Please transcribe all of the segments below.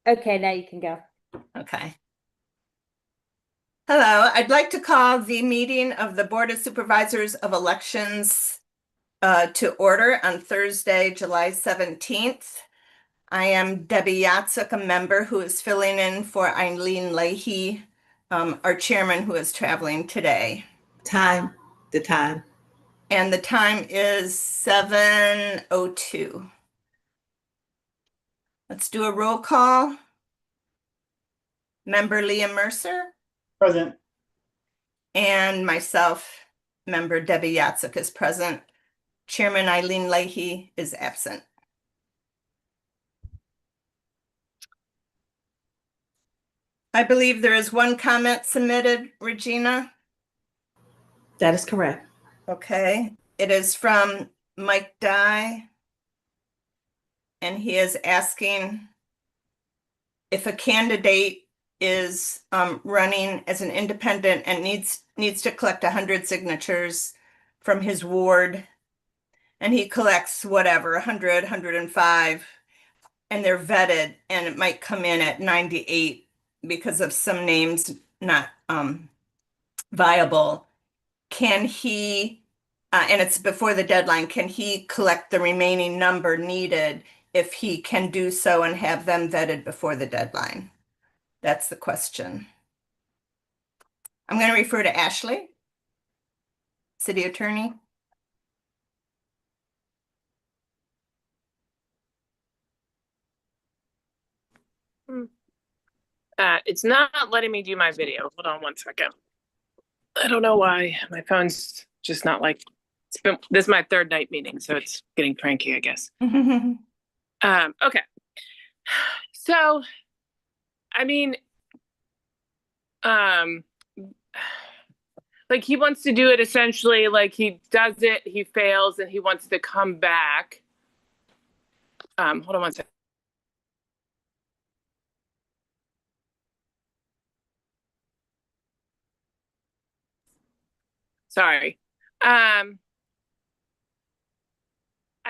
Okay, now you can go. Okay. Hello, I'd like to call the meeting of the Board of Supervisors of Elections to order on Thursday, July 17th. I am Debbie Yatsuk, a member who is filling in for Eileen Leahy, our chairman who is traveling today. The time. And the time is 7:02. Let's do a roll call. Member Leah Mercer. Present. And myself, member Debbie Yatsuk, is present. Chairman Eileen Leahy is absent. I believe there is one comment submitted, Regina. That is correct. Okay, it is from Mike Dye. And he is asking if a candidate is running as an independent and needs to collect 100 signatures from his ward, and he collects whatever, 100, 105, and they're vetted, and it might come in at 98 because of some names not viable. Can he, and it's before the deadline, can he collect the remaining number needed if he can do so and have them vetted before the deadline? That's the question. I'm going to refer to Ashley, City Attorney. It's not letting me do my video. Hold on one second. I don't know why. My phone's just not like, this is my third night meeting, so it's getting cranky, I guess. Okay. So, I mean, like he wants to do it essentially like he does it, he fails, and he wants to come back. Hold on one second. Sorry. I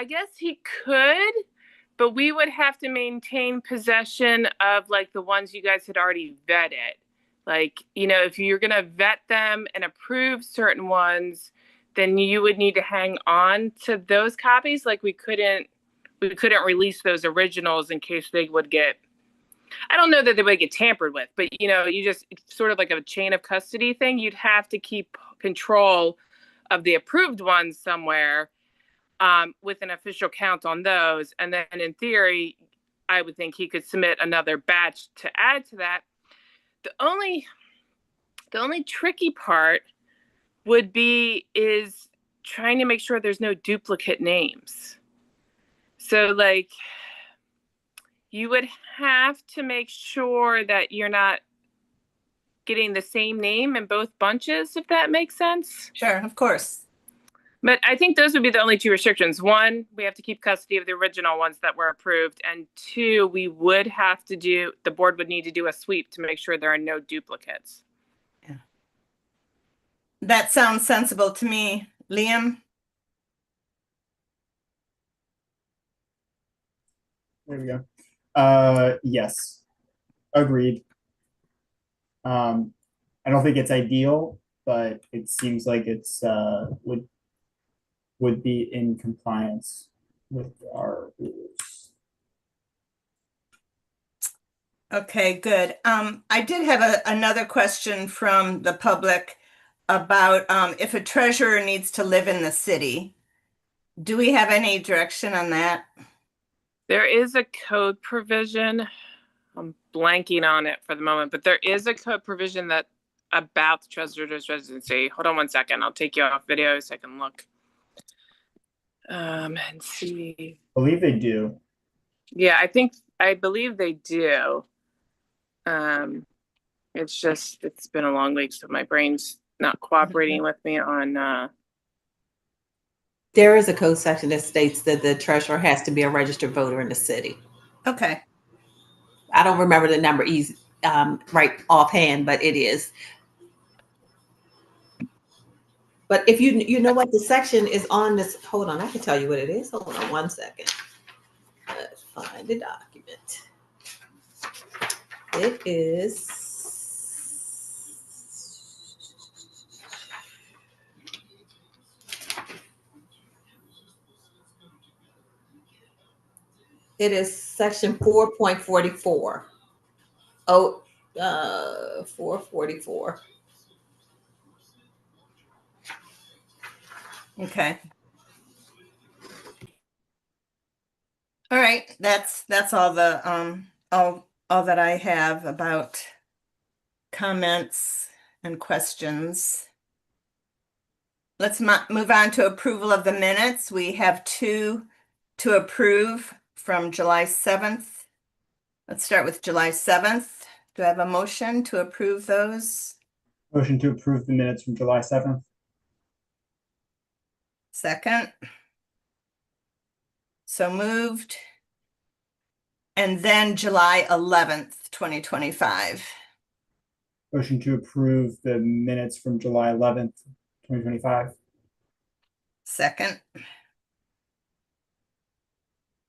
guess he could, but we would have to maintain possession of like the ones you guys had already vetted. Like, you know, if you're going to vet them and approve certain ones, then you would need to hang on to those copies. Like we couldn't release those originals in case they would get, I don't know that they would get tampered with, but you know, it's sort of like a chain of custody thing. You'd have to keep control of the approved ones somewhere with an official count on those. And then in theory, I would think he could submit another batch to add to that. The only tricky part is trying to make sure there's no duplicate names. So like you would have to make sure that you're not getting the same name in both bunches, if that makes sense. Sure, of course. But I think those would be the only two restrictions. One, we have to keep custody of the original ones that were approved. And two, the board would need to do a sweep to make sure there are no duplicates. Yeah. That sounds sensible to me. Liam? There we go. Yes, agreed. I don't think it's ideal, but it seems like it's would be in compliance with our rules. Okay, good. I did have another question from the public about if a treasurer needs to live in the city. Do we have any direction on that? There is a code provision. I'm blanking on it for the moment, but there is a code provision that about the treasurer's residency. Hold on one second. I'll take you off video so I can look. And see. I believe they do. Yeah, I believe they do. It's been a long week, so my brain's not cooperating with me on. There is a code section that states that the treasurer has to be a registered voter in the city. Okay. I don't remember the number right offhand, but it is. But if you know what the section is on this, hold on, I can tell you what it is. Hold on one second. Let's find the document. It is. It is section 4.44. Oh, 444. Okay. All right, that's all the all that I have about comments and questions. Let's move on to approval of the minutes. We have two to approve from July 7th. Let's start with July 7th. Do I have a motion to approve those? Motion to approve the minutes from July 7th. Second. So moved. And then July 11th, 2025. Motion to approve the minutes from July 11th, 2025. Second.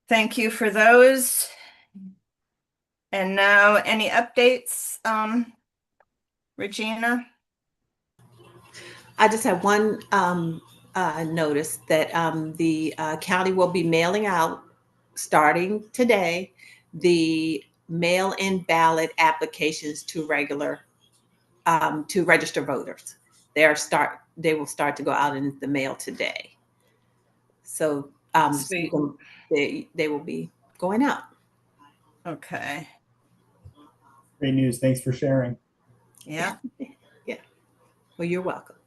Thank you for those. And now any updates, Regina? I just have one notice that the county will be mailing out, starting today, the mail-in ballot applications to register voters. They will start to go out in the mail today. So Sweet. they will be going out. Okay. Great news. Thanks for sharing. Yeah. Well, you're welcome.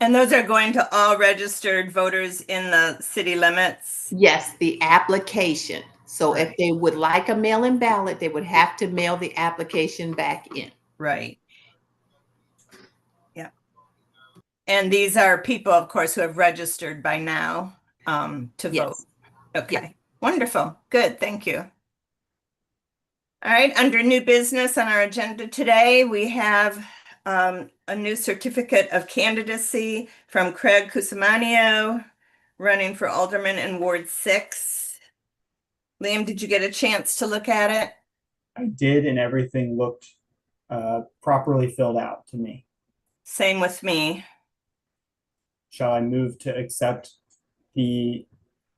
And those are going to all registered voters in the city limits? Yes, the application. So if Right. they would like a mail-in ballot, they would have to mail the application back in. Right. Yeah. And these are people, of course, who have registered by now to vote. Yes. Okay. Yeah. Wonderful. Good. Thank you. All right. Under new business on our agenda today, we have a new certificate of candidacy from Craig Cusimano, running for alderman in Ward 6. Liam, did you get a chance to look at it? I did, and everything looked properly filled out to me. Same with me. Shall I move to accept the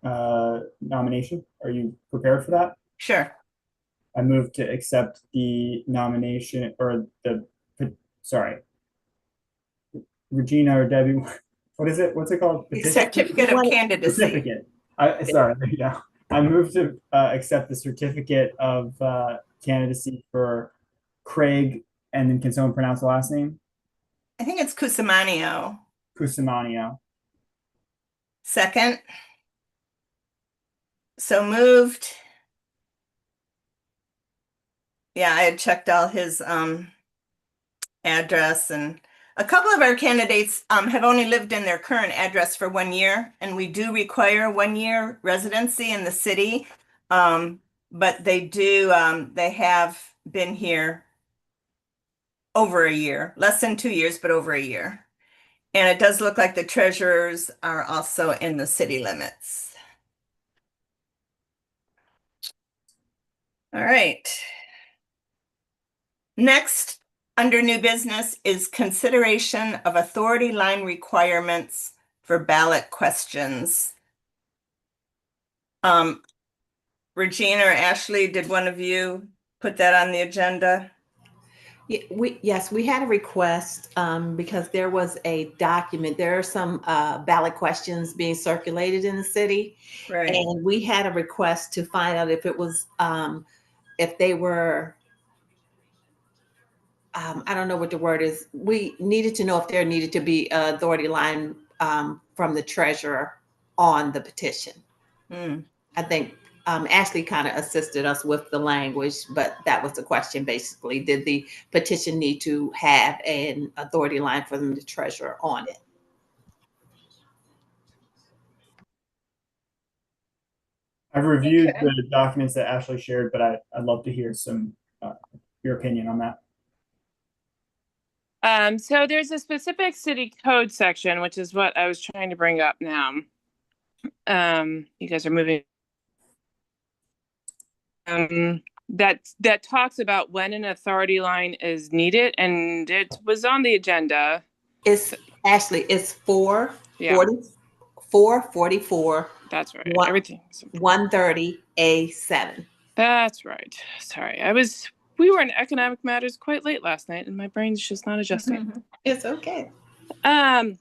nomination? Are you prepared for that? Sure. I move to accept the nomination, or sorry, Regina or Debbie. What is it? What's it called? The Petition? certificate of candidacy. Certificate. Sorry, there you go. I move to accept the certificate of candidacy for Craig, and then can someone pronounce the last name? I think it's Cusimano. Cusimano. Second. So moved. Yeah, I had checked all his address, and a couple of our candidates have only lived in their current address for 1 year, and we do require 1 year residency in the city. But they have been here over a year, less than 2 years, but over a year. And it does look like the treasurers are also in the city limits. All right. Next, under new business is consideration of authority line requirements for ballot questions. Regina or Ashley, did one of you put that on the agenda? Yes, we had a request because there was a document. There are some ballot questions being circulated in the city, Right. and we had a request to find out if it was if they were. I don't know what the word is. We needed to know if there needed to be an authority line from the treasurer on the petition. I think Ashley kind of assisted us with the language, but that was the question basically. Did the petition need to have an authority line from the treasurer on it? I've reviewed Okay. the documents that Ashley shared, but I'd love to hear your opinion on that. So there's a specific city code section, which is what I was trying to bring up now. You guys are moving. that talks about when an authority line is needed, and it was on the agenda. It's Ashley, it's Yeah. 444. That's right. One- Everything's 130A7. That's right. Sorry. We were in economic matters quite late last night and my brain's just not adjusting. It's okay. All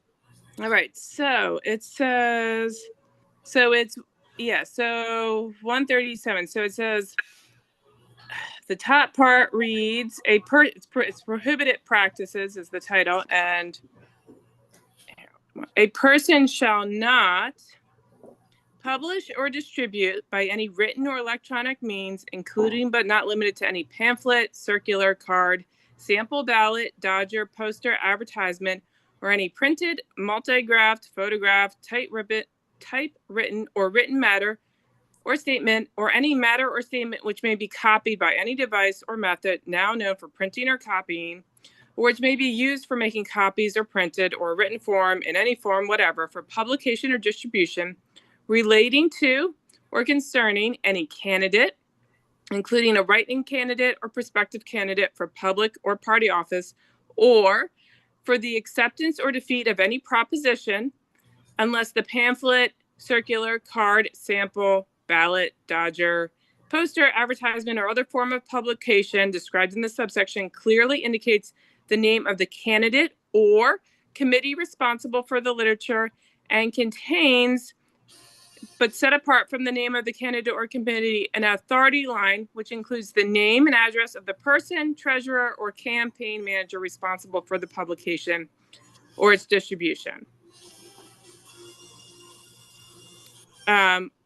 right. So it says, so 137. So it says the top part reads it's prohibited practices is the title, and a person shall not publish or distribute by any written or electronic means, including but not limited to any pamphlet, circular, card, sample ballot, dodger, poster, advertisement, or any printed, multigraphed, photographed, typewritten, or written matter or statement, or any matter or statement which may be copied by any device or method now known for printing or copying, or which may be used for making copies or printed or written form in any form whatever for publication or distribution, relating to or concerning any candidate, including a write-in candidate or prospective candidate for public or party office, or for the acceptance or defeat of any proposition, unless the pamphlet, circular, card, sample, ballot, dodger, poster, advertisement, or other form of publication described in the subsection clearly indicates the name of the candidate or committee responsible for the literature and contains, but set apart from the name of the candidate or committee, an authority line, which includes the name and address of the person, treasurer, or campaign manager responsible for the publication or its distribution.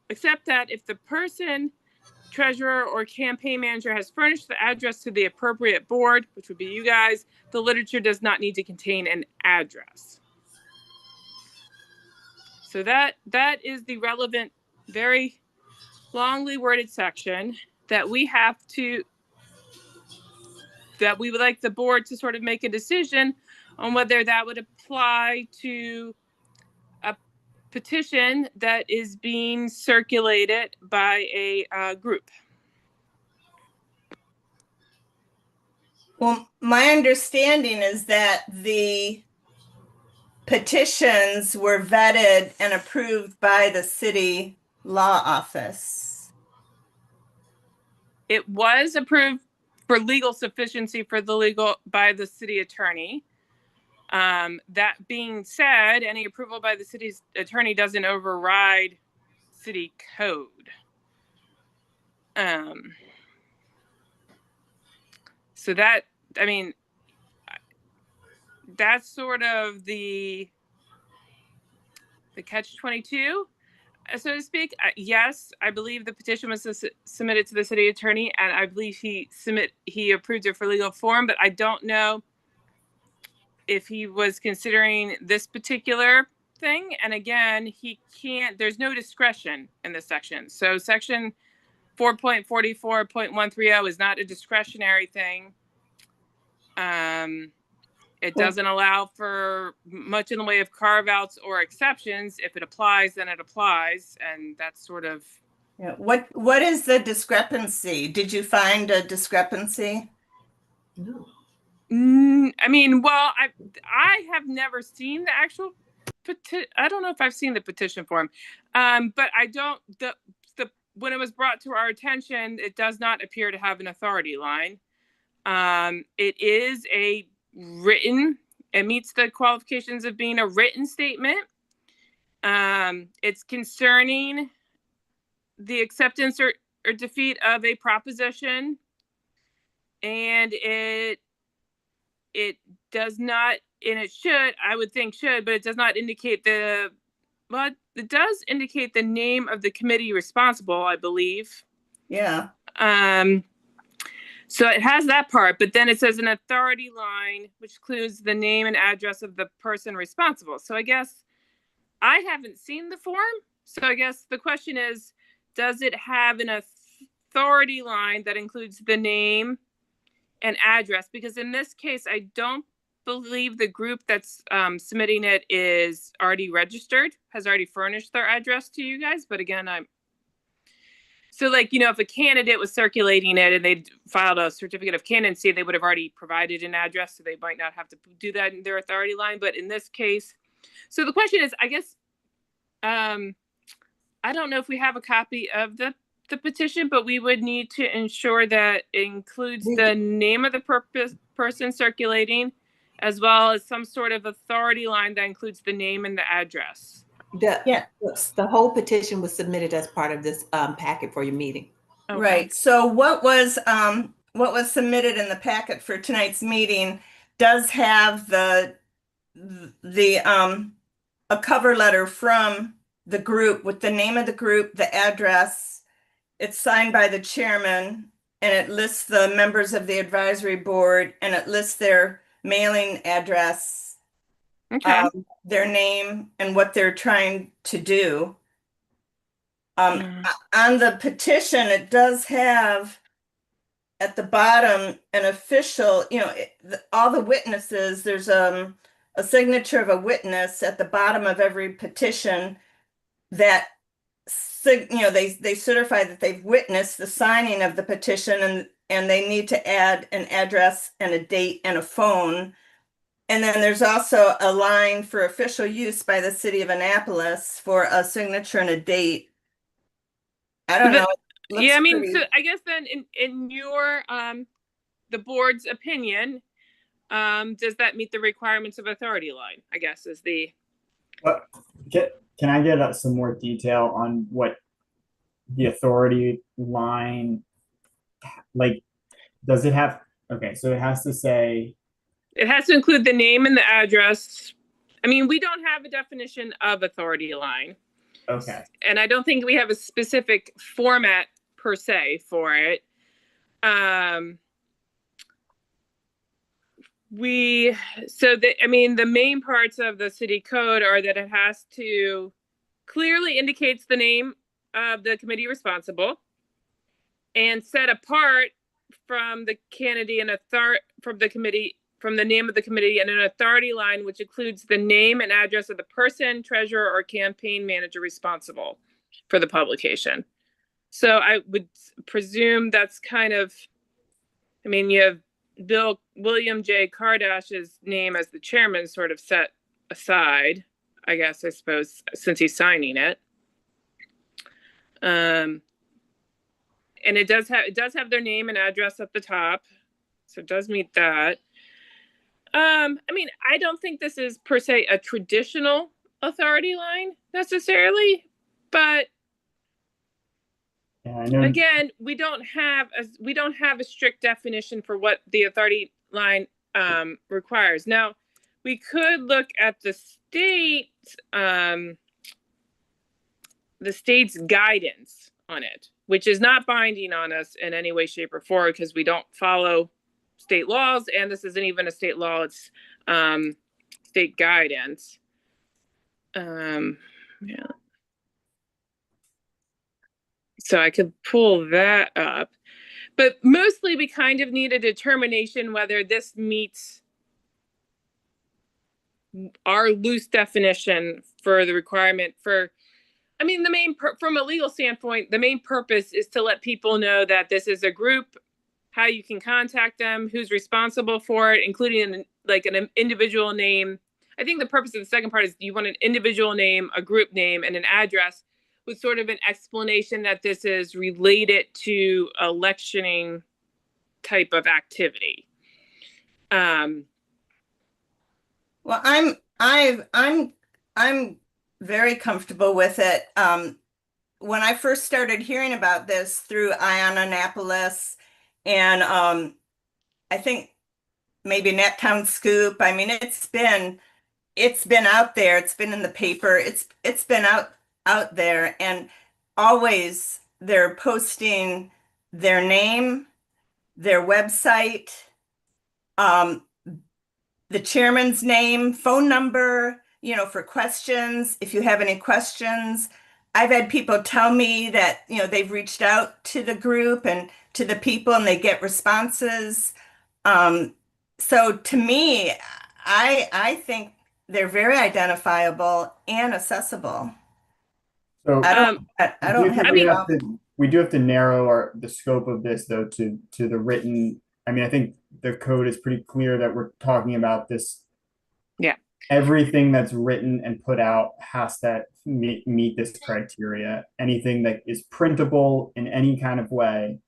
Except that if the person, treasurer, or campaign manager has furnished the address to the appropriate board, which would be you guys, the literature does not need to contain an address. So that is the relevant, very longly worded section that we would like the board to sort of make a decision on whether that would apply to a petition that is being circulated by a group. Well, my understanding is that the petitions were vetted and approved by the city law office. It was approved for legal sufficiency by the city attorney. That being said, any approval by the city's attorney doesn't override city code. So that, I mean, that's sort of the catch-22, so to speak. Yes, I believe the petition was submitted to the city attorney, and I believe he approved it for legal form, but I don't know if he was considering this particular thing. And again, there's no discretion in this section. So section 4.44.130 is not a discretionary thing. It doesn't allow for much in the way of carve-outs or exceptions. If it applies, then it applies. And that's sort of... Yeah. What is the discrepancy? Did you find a discrepancy? No. I mean, well, I have never seen the actual petition. I don't know if I've seen the petition form, but I don't. When it was brought to our attention, it does not appear to have an authority line. It is a written. It meets the qualifications of being a written statement. It's concerning the acceptance or defeat of a proposition, and it does not, and it should, I would think should, but it does not indicate it does indicate the name of the committee responsible, I believe. Yeah. So it has that part, but then it says an authority line, which includes the name and address of the person responsible. So I guess I haven't seen the form. So I guess the question is, does it have an authority line that includes the name and address? Because in this case, I don't believe the group that's submitting it is already registered, has already furnished their address to you guys. But again, So like, if a candidate was circulating it and they filed a certificate of candidacy, they would have already provided an address, so they might not have to do that in their authority line. But in this case, so the question is, I guess, I don't know if we have a copy of the petition, but we would need to ensure that it includes the name of the person circulating, as well as some sort of authority line that includes the name and the address. The whole petition was submitted as part of this packet for your meeting. Okay. Right. So what was submitted in the packet for tonight's meeting does have a cover letter from the group with the name of the group, the address. It's signed by the chairman, and it lists the members of the advisory board, and it lists their mailing address, Okay. their name, and what they're trying to do. On the petition, it does have at the bottom an official, all the witnesses, there's a signature of a witness at the bottom of every petition that they certify that they've witnessed the signing of the petition, and they need to add an address and a date and a phone. And then there's also a line for official use by the city of Annapolis for a signature and a date. I don't know. Yeah, I mean, so I guess then in your the board's opinion, does that meet the requirements of authority line? I guess is the. Can I get some more detail on what the authority line, like, does it have, okay, so it has to say. It has to include the name and the address. I mean, we don't have a definition of authority line. Okay. And I don't think we have a specific format per se for it. The main parts of the city code are that it has to clearly indicates the name of the committee responsible and set apart from the candidate and from the committee, from the name of the committee, and an authority line which includes the name and address of the person, treasurer, or campaign manager responsible for the publication. So I would presume that's kind of, I mean, you have William J. Kardash's name as the chairman sort of set aside, I suppose, since he's signing it. And it does have their name and address at the top, so it does meet that. I mean, I don't think this is per se a traditional authority line necessarily, but again, we don't have a strict definition for what the authority line requires. Now, we could look at the state's guidance on it, which is not binding on us in any way, shape, or form because we don't follow state laws, and this isn't even a state law, it's state guidance. Yeah. So I could pull that up, but mostly we kind of need a determination whether this meets our loose definition for the requirement for, I mean, from a legal standpoint, the main purpose is to let people know that this is a group, how you can contact them, who's responsible for it, including an individual name. I think the purpose of the second part is you want an individual name, a group name, and an address with sort of an explanation that this is related to electioning type of activity. Well, I'm very comfortable with it. When I first started hearing about this through Ion Annapolis and I think maybe Naptown Scoop, I mean, it's been out there, it's been in the paper, it's been out there, and always they're posting their name, their website, the chairman's name, phone number, for questions. If you have any questions, I've had people tell me that, they've reached out to the group and to the people and they get responses. So to me, I think they're very identifiable and accessible. So I don't have any problem. we do have to narrow the scope of this though to the written. I mean, I think the code is pretty clear that we're talking about this. Yeah. Everything that's written and put out has to meet this criteria. Anything that is printable in any kind of way.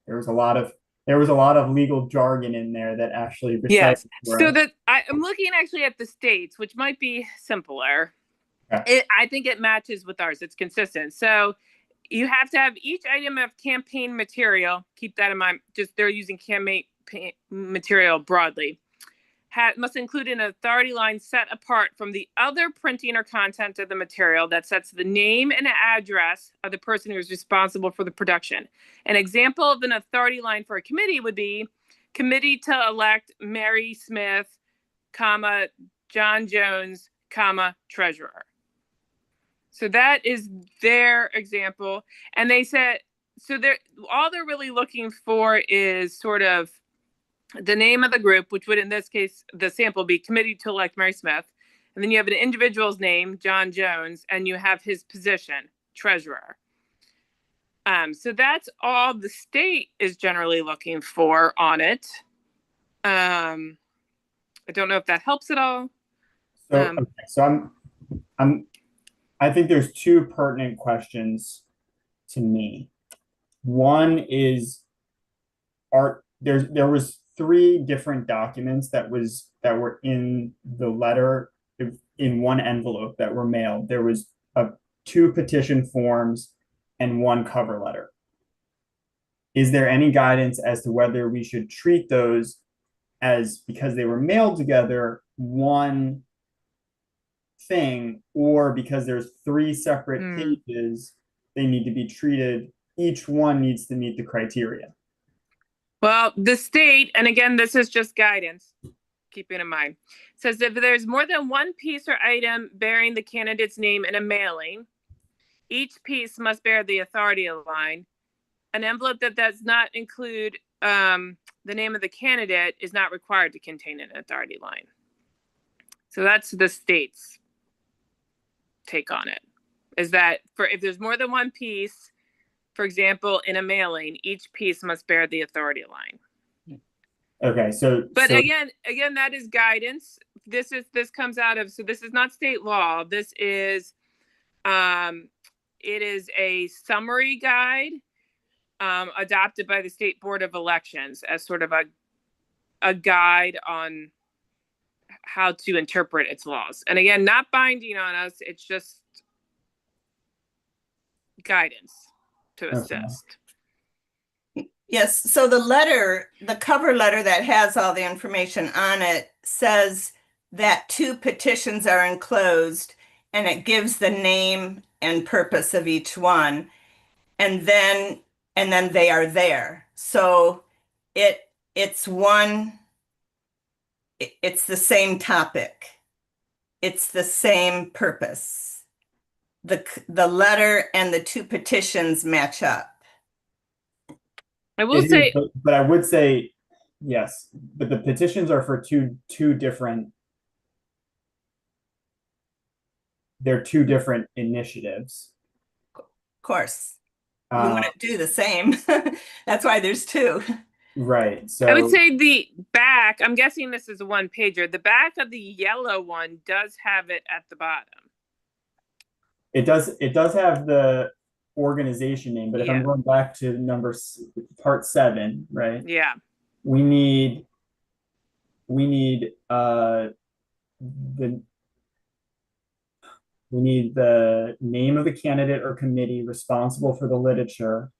There was a lot of legal jargon in there that Ashley recited Yes. for So us. that I'm looking actually at the states, which might be simpler. Okay. I think it matches with ours. It's consistent. So you have to have each item of campaign material. Keep that in mind. Just they're using campaign material broadly. Must include an authority line set apart from the other printing or content of the material that sets the name and address of the person who is responsible for the production. An example of an authority line for a committee would be committee to elect Mary Smith, comma, John Jones, comma, treasurer. So that is their example. And they said, so all they're really looking for is sort of the name of the group, which would in this case, the sample be committee to elect Mary Smith. And then you have an individual's name, John Jones, and you have his position, treasurer. So that's all the state is generally looking for on it. I don't know if that helps at all. So I think there's two pertinent questions to me. One is, there was three different documents that were in the letter in one envelope that were mailed. There was two petition forms and one cover letter. Is there any guidance as to whether we should treat those as, because they were mailed together, one thing, or because there's three separate pages, they need to be treated, each one needs to meet the criteria? Well, the state, and again, this is just guidance, keeping in mind, says if there's more than one piece or item bearing the candidate's name in a mailing, each piece must bear the authority line. An envelope that does not include the name of the candidate is not required to contain an authority line. So that's the state's take on it, is that if there's more than one piece, for example, in a mailing, each piece must bear the authority line. Okay, again, that is guidance. This comes out of, so this is not state law. This is, it is a summary guide adopted by the State Board of Elections as sort of a guide on how to interpret its laws. And again, not binding on us. It's just guidance to assist. Yes. So the cover letter that has all the information on it says that two petitions are enclosed, and it gives the name and purpose of each one. And then they are there. So it's the same topic. It's the same purpose. The letter and the two petitions match up. I will say, but I would say yes, but the petitions are for two different. They're two different initiatives. Of course, we want to do the same. That's why there's two. Right. So I would say the back, I'm guessing this is a one pager. The back of the yellow one does have it at the bottom. It does have the organization name, but if I'm going back to part 7, right? Yeah. We need the name of the candidate or committee responsible for the literature.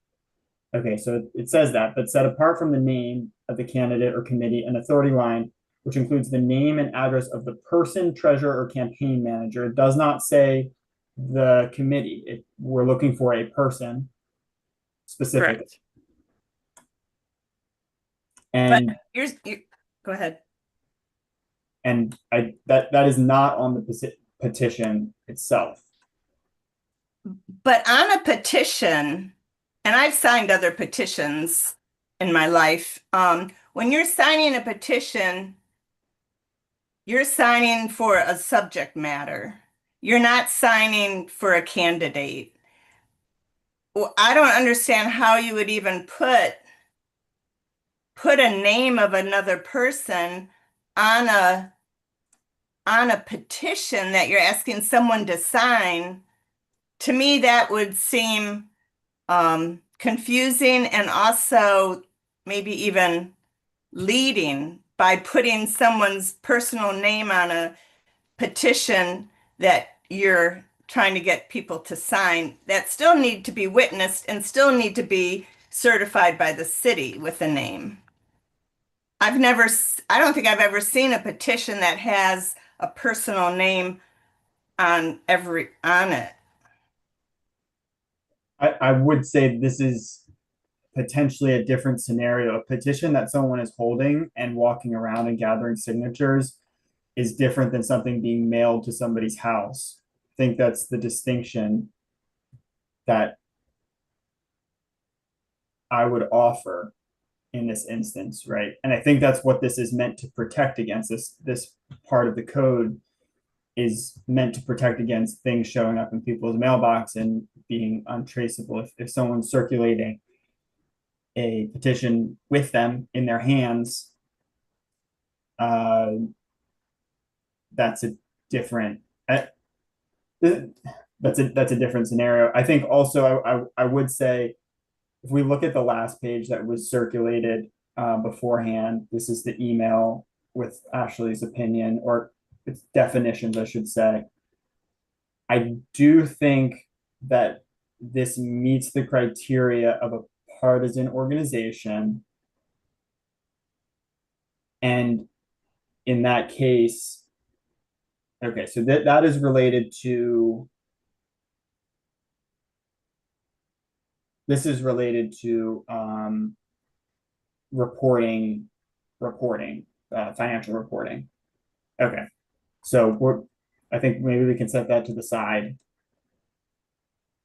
Okay, so it says that, but set apart from the name of the candidate or committee, an authority line, which includes the name and address of the person, treasurer, or campaign manager. It does not say the committee. We're looking for a person specific. Correct. And go ahead. And that is not on the petition itself. But on a petition, and I've signed other petitions in my life, when you're signing a petition, you're signing for a subject matter. You're not signing for a candidate. Well, I don't understand how you would even put a name of another person on a petition that you're asking someone to sign. To me, that would seem confusing and also maybe even leading by putting someone's personal name on a petition that you're trying to get people to sign that still need to be witnessed and still need to be certified by the city with a name. I don't think I've ever seen a petition that has a personal name on it. I would say this is potentially a different scenario. A petition that someone is holding and walking around and gathering signatures is different than something being mailed to somebody's house. I think that's the distinction that I would offer in this instance, right? And I think that's what this is meant to protect against. This part of the code is meant to protect against things showing up in people's mailbox and being untraceable. If someone's circulating a petition with them in their hands, that's a different that's a different scenario. I think also I would say if we look at the last page that was circulated beforehand, this is the email with Ashley's opinion, or its definitions, I should say. I do think that this meets the criteria of a partisan organization. And in that case, okay, so that is related to, this is related to reporting, financial reporting. Okay, so I think maybe we can set that to the side.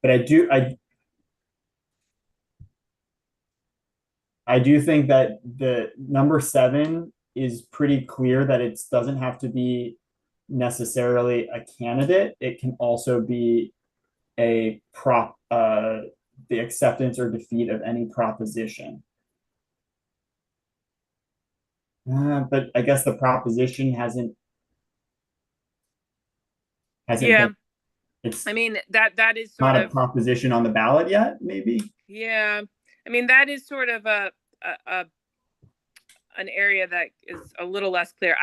But I do think that the number 7 is pretty clear that it doesn't have to be necessarily a candidate. It can also be a the acceptance or defeat of any proposition. But I guess the proposition hasn't Yeah. been, it's I mean, that is not sort a of, proposition on the ballot yet, maybe. yeah. I mean, that is sort of a an area that is a little less clear.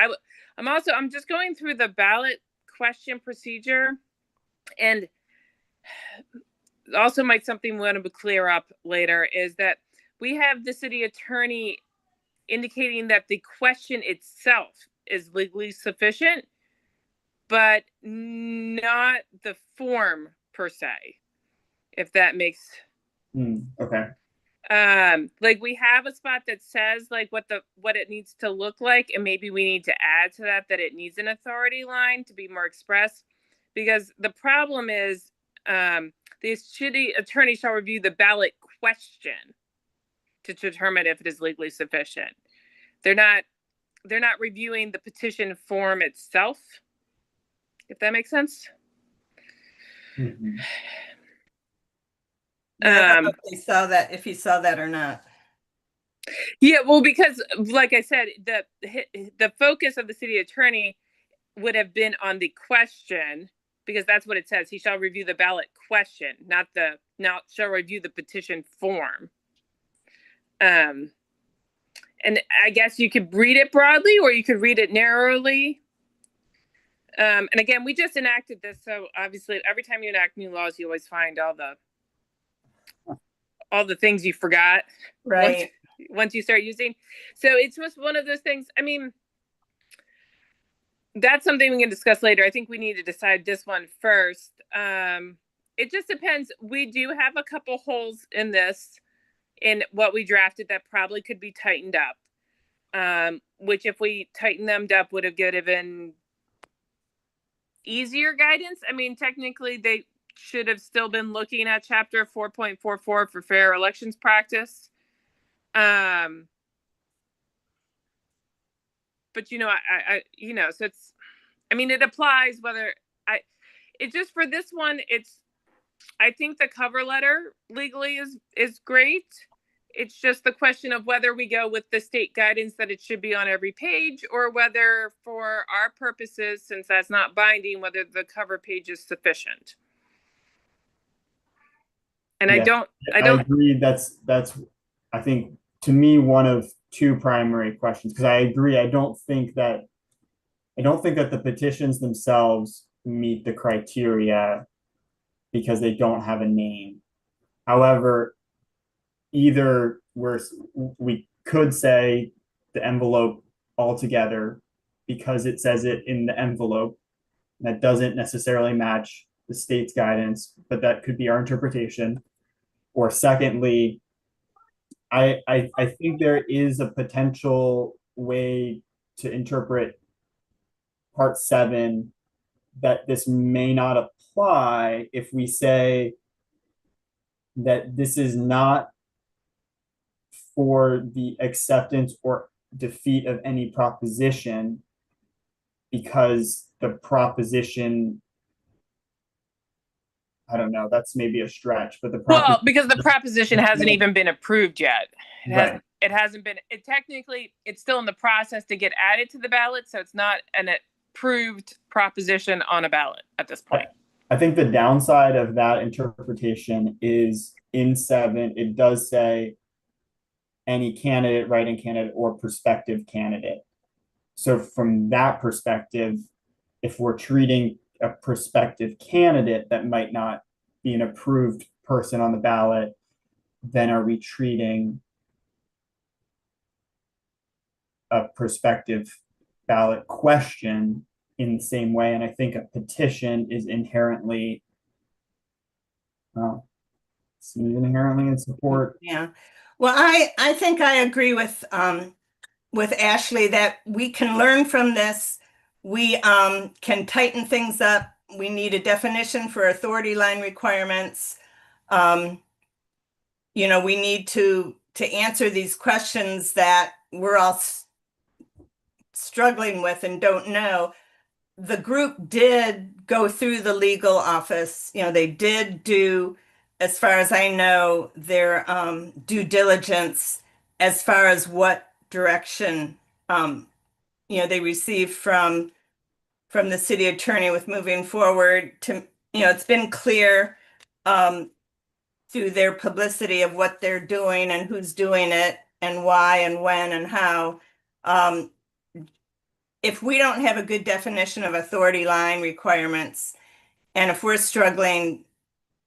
I'm just going through the ballot question procedure, and also might something we want to clear up later is that we have the city attorney indicating that the question itself is legally sufficient, but not the form per se, if that makes Okay. like we have a spot that says like what it needs to look like, and maybe we need to add to that it needs an authority line to be more express, because the problem is the city attorney shall review the ballot question to determine if it is legally sufficient. They're not reviewing the petition form itself, if that makes sense. Mhm. Yeah, I don't know if he saw that or not. Yeah, well, because like I said, the focus of the city attorney would have been on the question, because that's what it says. He shall review the ballot question, not shall review the petition form. And I guess you could read it broadly or you could read it narrowly. And again, we just enacted this, so obviously every time you enact new laws, you always find all the things you forgot. Right. Once you start using. So it's just one of those things. I mean, that's something we can discuss later. I think we need to decide this one first. It just depends. We do have a couple holes in this, in what we drafted, that probably could be tightened up. Which if we tighten them up would have given easier guidance. I mean, technically they should have still been looking at chapter 4.44 for fair elections practice. But so it's, I mean, it applies whether it just, for this one, it's I think the cover letter legally is great. It's just the question of whether we go with the state guidance that it should be on every page, or whether for our purposes, since that's not binding, whether the cover page is sufficient. And Yeah, I I don't, agree. That's I think, to me, one of two primary questions, because I agree. I don't think that the petitions themselves meet the criteria because they don't have a name. However, either we could say the envelope altogether because it says it in the envelope. That doesn't necessarily match the state's guidance, but that could be our interpretation. Or secondly, I think there is a potential way to interpret part 7 that this may not apply if we say that this is not for the acceptance or defeat of any proposition, because the proposition, I don't know, that's maybe a stretch, but well, because the proposition hasn't even been approved yet. Right. It hasn't been, technically, it's still in the process to get added to the ballot. So it's not an approved proposition on a ballot at this point. I think the downside of that interpretation is in 7, it does say any candidate, write-in candidate, or prospective candidate. So from that perspective, if we're treating a prospective candidate that might not be an approved person on the ballot, then are we treating a prospective ballot question in the same way? And I think a petition is inherently, inherently in support. Yeah. Well, I think I agree with Ashley that we can learn from this. We can tighten things up. We need a definition for authority line requirements. You know, we need to answer these questions that we're all struggling with and don't know. The group did go through the legal office. You know, they did do, as far as I know, their due diligence as far as what direction you know, they received from the city attorney with moving forward. To, you know, it's been clear through their publicity of what they're doing and who's doing it and why and when and how. If we don't have a good definition of authority line requirements, and if we're struggling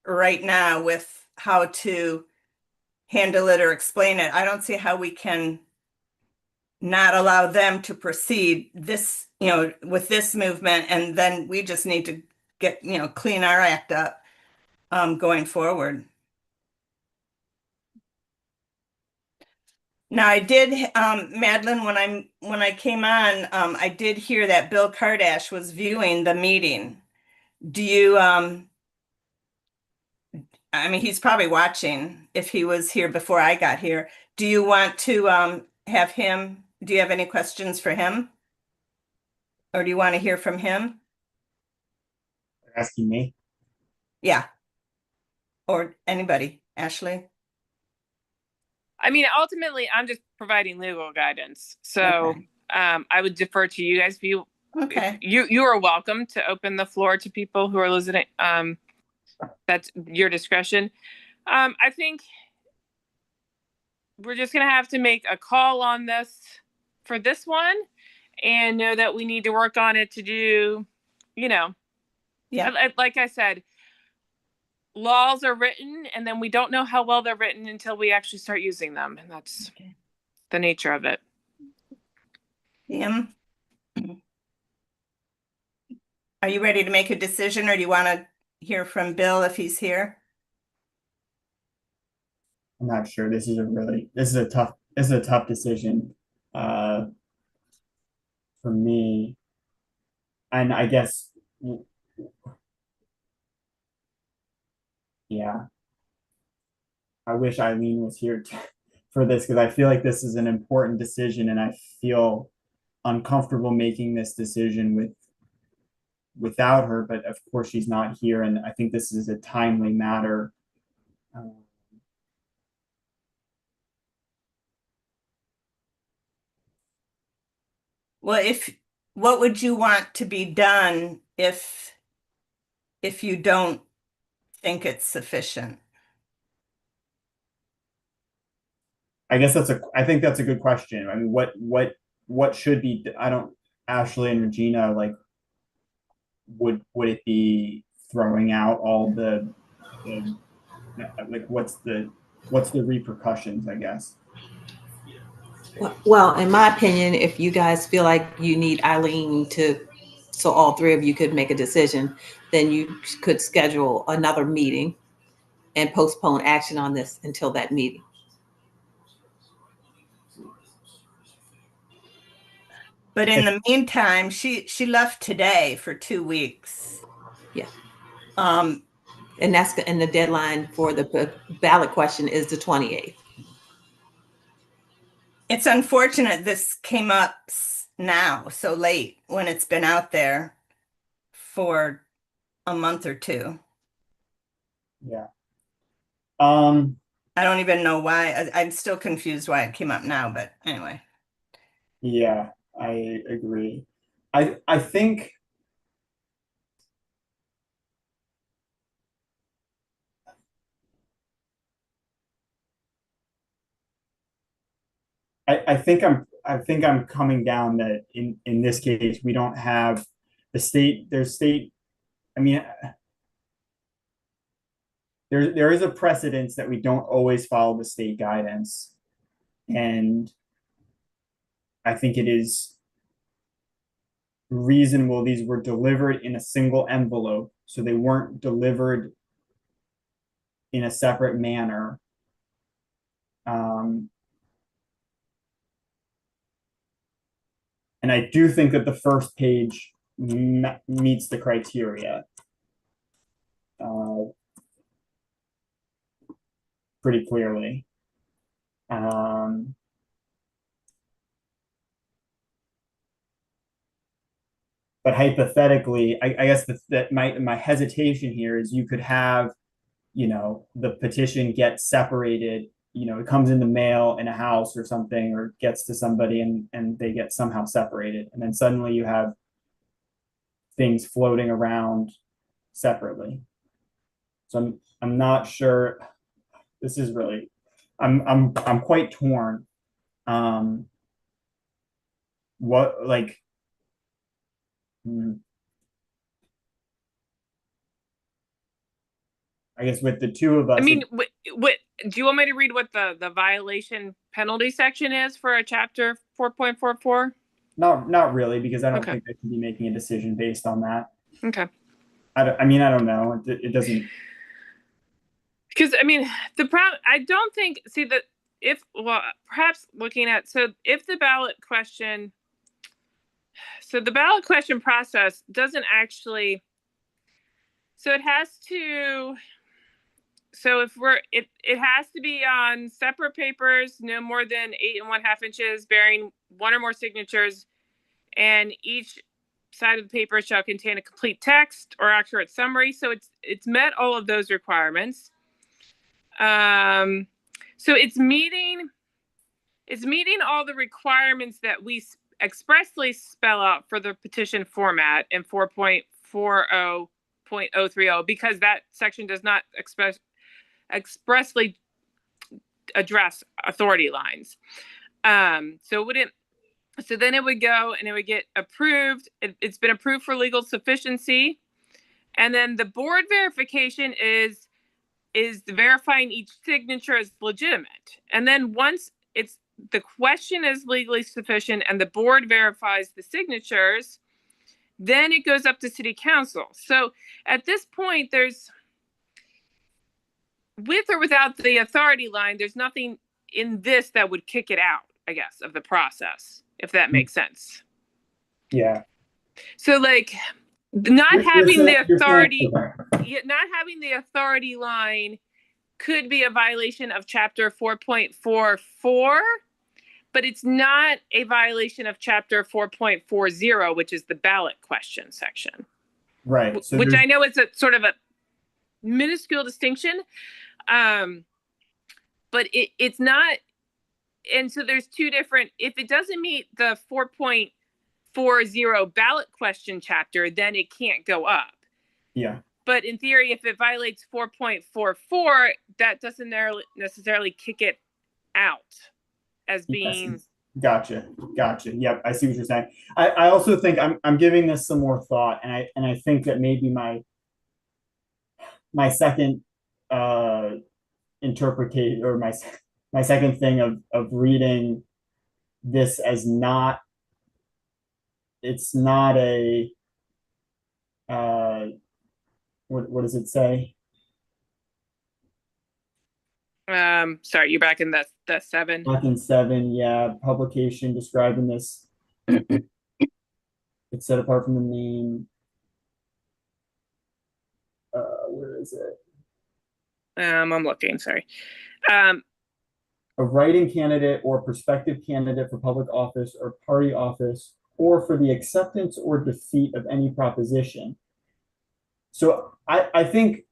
right now with how to handle it or explain it, I don't see how we can not allow them to proceed this, you know, with this movement. And then we just need to get, you know, clean our act up going forward. Now I did, Madeline, when I came on, I did hear that Bill Kardash was viewing the meeting. Do you, I mean, he's probably watching if he was here before I got here. Do you want to have him, do you have any questions for him? Or do you want to hear from him? They're asking me. Yeah. Or anybody, Ashley? I mean, ultimately, I'm just providing legal guidance. So Okay. I would defer to you guys. Okay. You are welcome to open the floor to people who are listening. That's your discretion. I think we're just going to have to make a call on this for this one and know that we need to work on it to do, you know, Yeah. like I said, laws are written and then we don't know how well they're written until we actually start using them. And that's the nature of it. Are you ready to make a decision, or do you want to hear from Bill if he's here? I'm not sure. This is a tough decision for me. And I guess, yeah, I wish Eileen was here for this, because I feel like this is an important decision and I feel uncomfortable making this decision with without her, but of course she's not here, and I think this is a timely matter. Well, what would you want to be done if you don't think it's sufficient? I guess I think that's a good question. I mean, what should be, I don't, Ashley and Regina, like, would it be throwing out all the like, what's the repercussions, I guess? Well, in my opinion, if you guys feel like you need Eileen so all three of you could make a decision, then you could schedule another meeting and postpone action on this until that meeting. But in the meantime, she left today for 2 weeks. Yeah. Um, And the deadline for the ballot question is the 28th. it's unfortunate this came up now so late when it's been out there for a month or two. Yeah. I don't even know why. I'm still confused why it came up now, but anyway. Yeah, I agree. I think I think I'm coming down that in this case we don't have there's state, I mean, there is a precedence that we don't always follow the state guidance, and I think it is reasonable these were delivered in a single envelope, so they weren't delivered in a separate manner. And I do think that the first page meets the criteria pretty clearly. But hypothetically, I guess that my hesitation here is you could have, the petition get separated, it comes in the mail in a house or something, or gets to somebody and they get somehow separated. And then suddenly you have things floating around separately. So I'm not sure. This is really, I'm quite torn. What, like, I guess with the two of us. I mean, what do you want me to read what the violation penalty section is for a chapter 4.44? Not really, because I don't think I can be making a decision based on that. Okay. I don't know. It doesn't. Because I mean, I don't think, perhaps looking at, if the ballot question, the ballot question process doesn't actually, it has to, it has to be on separate papers, no more than 8 1/2 inches, bearing one or more signatures, and each side of the paper shall contain a complete text or accurate summary. So it's met all of those requirements. So it's meeting all the requirements that we expressly spell out for the petition format in 4.40.030, because that section does not expressly address authority lines. So then it would go and it would get approved. It's been approved for legal sufficiency. And then the board verification is verifying each signature as legitimate. And then once the question is legally sufficient and the board verifies the signatures, then it goes up to city council. So at this point, there's, with or without the authority line, there's nothing in this that would kick it out, I guess, of the process, if that makes sense. Yeah. So like not having the authority line could be a violation of chapter 4.44, but it's not a violation of chapter 4.40, which is the ballot question section. Right. So which there's, I know is a sort of a minuscule distinction. But it's not. And so there's two different, if it doesn't meet the 4.40 ballot question chapter, then it can't go up. yeah. But in theory, if it violates 4.44, that doesn't necessarily kick it out as being. Yes. Gotcha. Yep, I see what you're saying. I also think I'm giving this some more thought, and I think that maybe my second interpretation, or my second thing of reading this as not, it's not a what does it say? Sorry, you're back in that 7. Back in 7, yeah, publication describing this. It's set apart from the name. Where is it? I'm looking, sorry. A writing candidate or prospective candidate for public office or party office, or for the acceptance or defeat of any proposition. So I think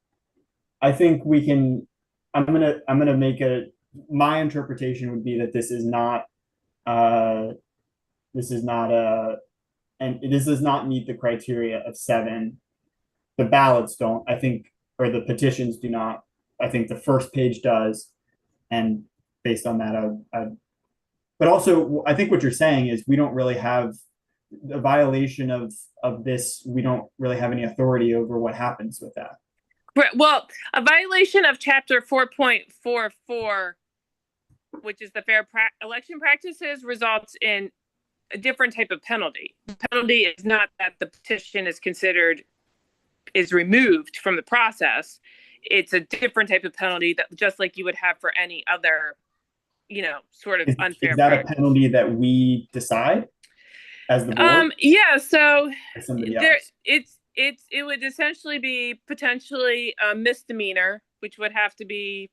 we can. I'm gonna make my interpretation would be that this is not a, and this does not meet the criteria of 7. The ballots don't, I think, or the petitions do not. I think the first page does, and based on that, but also I think what you're saying is we don't really have a violation of this. We don't really have any authority over what happens with that. Well, a violation of chapter 4.44, which is the fair election practices, results in a different type of penalty. The penalty is not that the petition is removed from the process. It's a different type of penalty that, just like you would have for any other, sort of unfair. Is that practice. A penalty that we decide as the board? Yeah. So it would essentially be potentially a misdemeanor, which would have to be.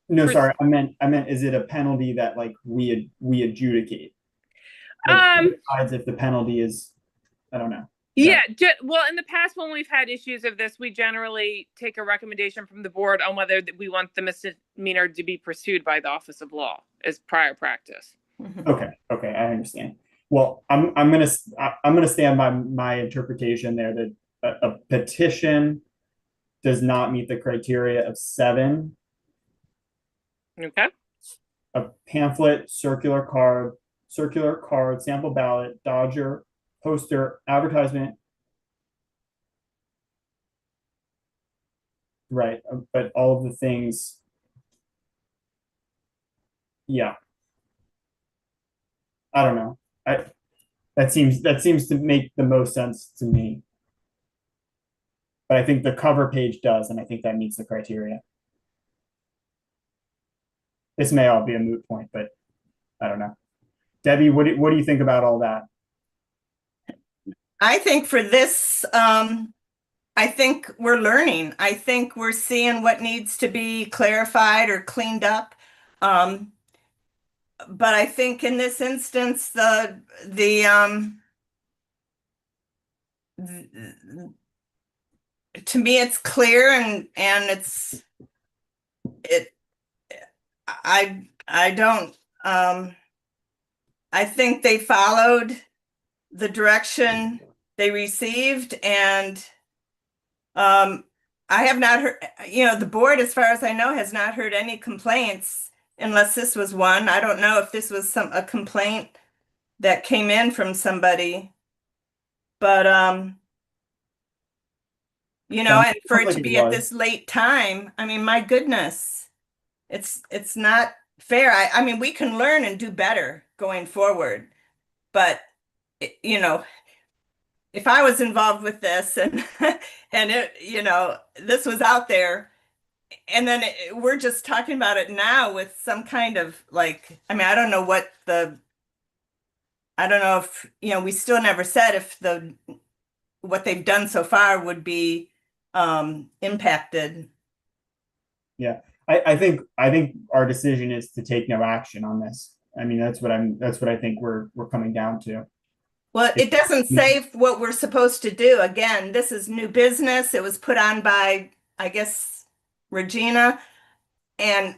No, sorry, I meant, is it a penalty that like we adjudicate? Like, decides if the penalty is, I don't know. Yeah, well, in the past, when we've had issues of this, we generally take a recommendation from the board on whether we want the misdemeanor to be pursued by the Office of Law as prior practice. Okay, I understand. Well, I'm gonna stand by my interpretation there that a petition does not meet the criteria of 7. Okay. A pamphlet, circular card, sample ballot, dodger, poster, advertisement. Right, but all of the things. Yeah. I don't know. That seems to make the most sense to me. But I think the cover page does, and I think that meets the criteria. This may all be a moot point, but I don't know. Debbie, what do you think about all that? I think for this, I think we're learning. I think we're seeing what needs to be clarified or cleaned up. But I think in this instance, to me, it's clear, and I don't, I think they followed the direction they received, and I have not heard, the board, as far as I know, has not heard any complaints, unless this was one. I don't know if this was a complaint that came in from somebody, but and for it to be at this late time, I mean, my goodness, it's not fair. I mean, we can learn and do better going forward, but if I was involved with this and this was out there, and then we're just talking about it now with some kind of I mean, I don't know if, we still never said if what they've done so far would be impacted. Yeah, I think our decision is to take no action on this. I mean, that's what I think we're coming down to. Well, it doesn't say what we're supposed to do. Again, this is new business. It was put on by, I guess, Regina. And,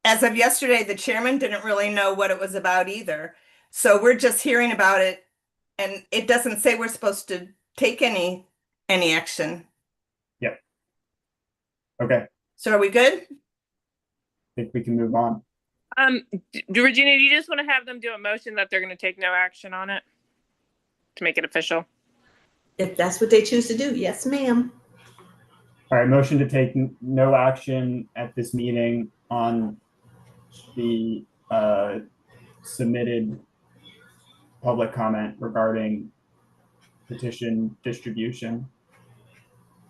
as of yesterday, the chairman didn't really know what it was about either. So we're just hearing about it, and it doesn't say we're supposed to take any action. Yep. Okay, So are we good? I think we can move on. Regina, do you just want to have them do a motion that they're going to take no action on it to make it official? If that's what they choose to do, yes, ma'am. All right, motion to take no action at this meeting on the submitted public comment regarding petition distribution.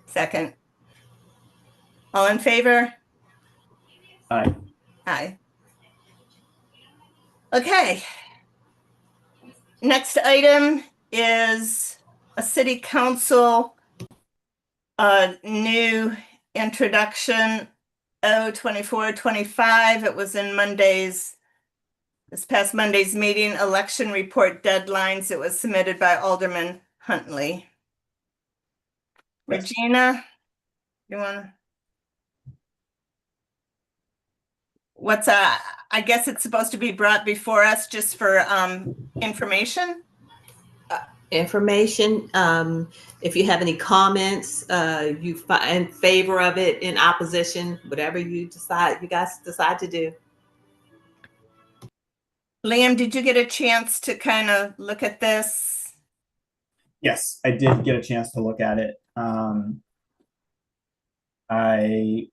Second. All in favor? Aye. Aye. Okay. Next item is a city council new introduction, 2425. It was in this past Monday's meeting, election report deadlines. It was submitted by Alderman Huntley. Yes. Regina, you want to? I guess it's supposed to be brought before us just for information. Information. If you have any comments, you in favor of it, in opposition, whatever you guys decide to do. Liam, did you get a chance to kind of look at this? Yes, I did get a chance to look at it. I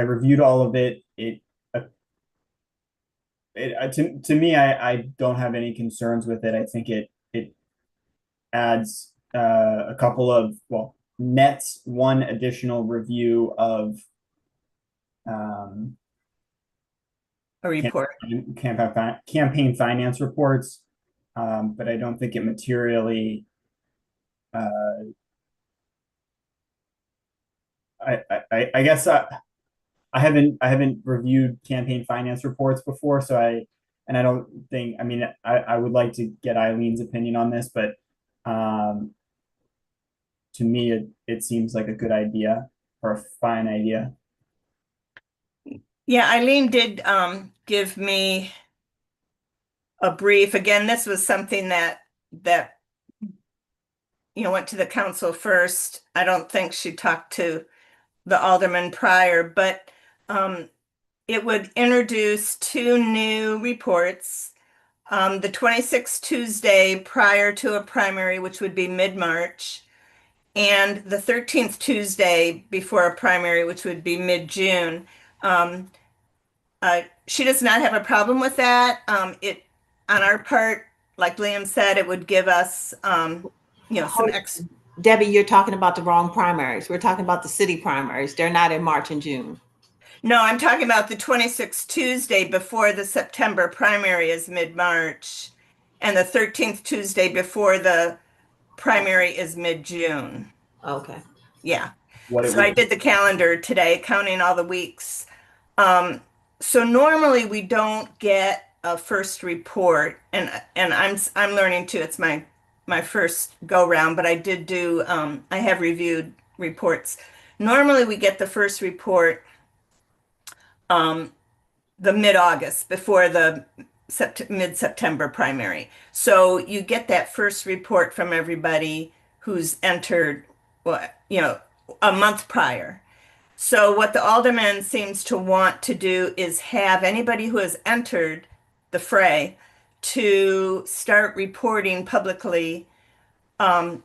reviewed all of it. To me, I don't have any concerns with it. I think it adds a couple of, nets one additional review of A report. campaign finance reports, but I don't think it materially. I guess I haven't reviewed campaign finance reports before, so I don't think. I mean, I would like to get Eileen's opinion on this, but to me, it seems like a good idea or a fine idea. Yeah, Eileen did give me a brief. Again, this was something that went to the council first. I don't think she talked to the alderman prior, but it would introduce two new reports. The 26th Tuesday prior to a primary, which would be mid-March, and the 13th Tuesday before a primary, which would be mid-June. She does not have a problem with that. On our part, like Liam said, it would give us, some extra. Debbie, you're talking about the wrong primaries. We're talking about the city primaries. They're not in March and June. No, I'm talking about the 26th Tuesday before the September primary is mid-March, and the 13th Tuesday before the primary is mid-June. Okay. Yeah. So I did the calendar today, counting all the weeks. So normally we don't get a first report, and I'm learning too. It's my first go round, but I did do I have reviewed reports. Normally we get the first report the mid-August before the mid-September primary. So you get that first report from everybody who's entered, a month prior. So what the alderman seems to want to do is have anybody who has entered the fray to start reporting publicly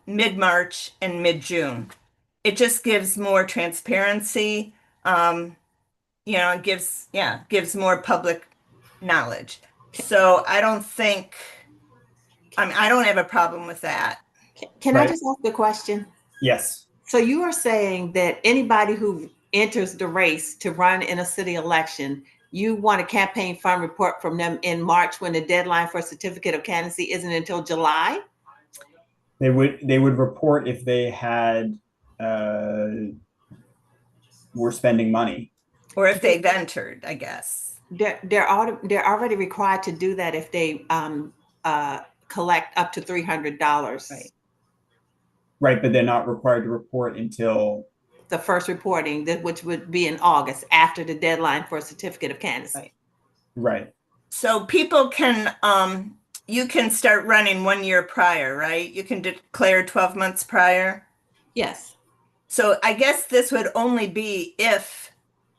mid-March and mid-June. It just gives more transparency. It gives more public knowledge. So I don't have a problem with that. Can I just ask the question? Yes. So you are saying that anybody who enters the race to run in a city election, you want a campaign fund report from them in March when the deadline for certificate of candidacy isn't until July? They would report if they had were spending money. Or if they've entered, I guess. They're already required to do that if they collect up to $300. Right. Right, but they're not required to report until, The first reporting, which would be in August, after the deadline for a certificate of candidacy. Right. right. So people can, you can start running 1 year prior, right? You can declare 12 months prior. Yes. So I guess this would only be if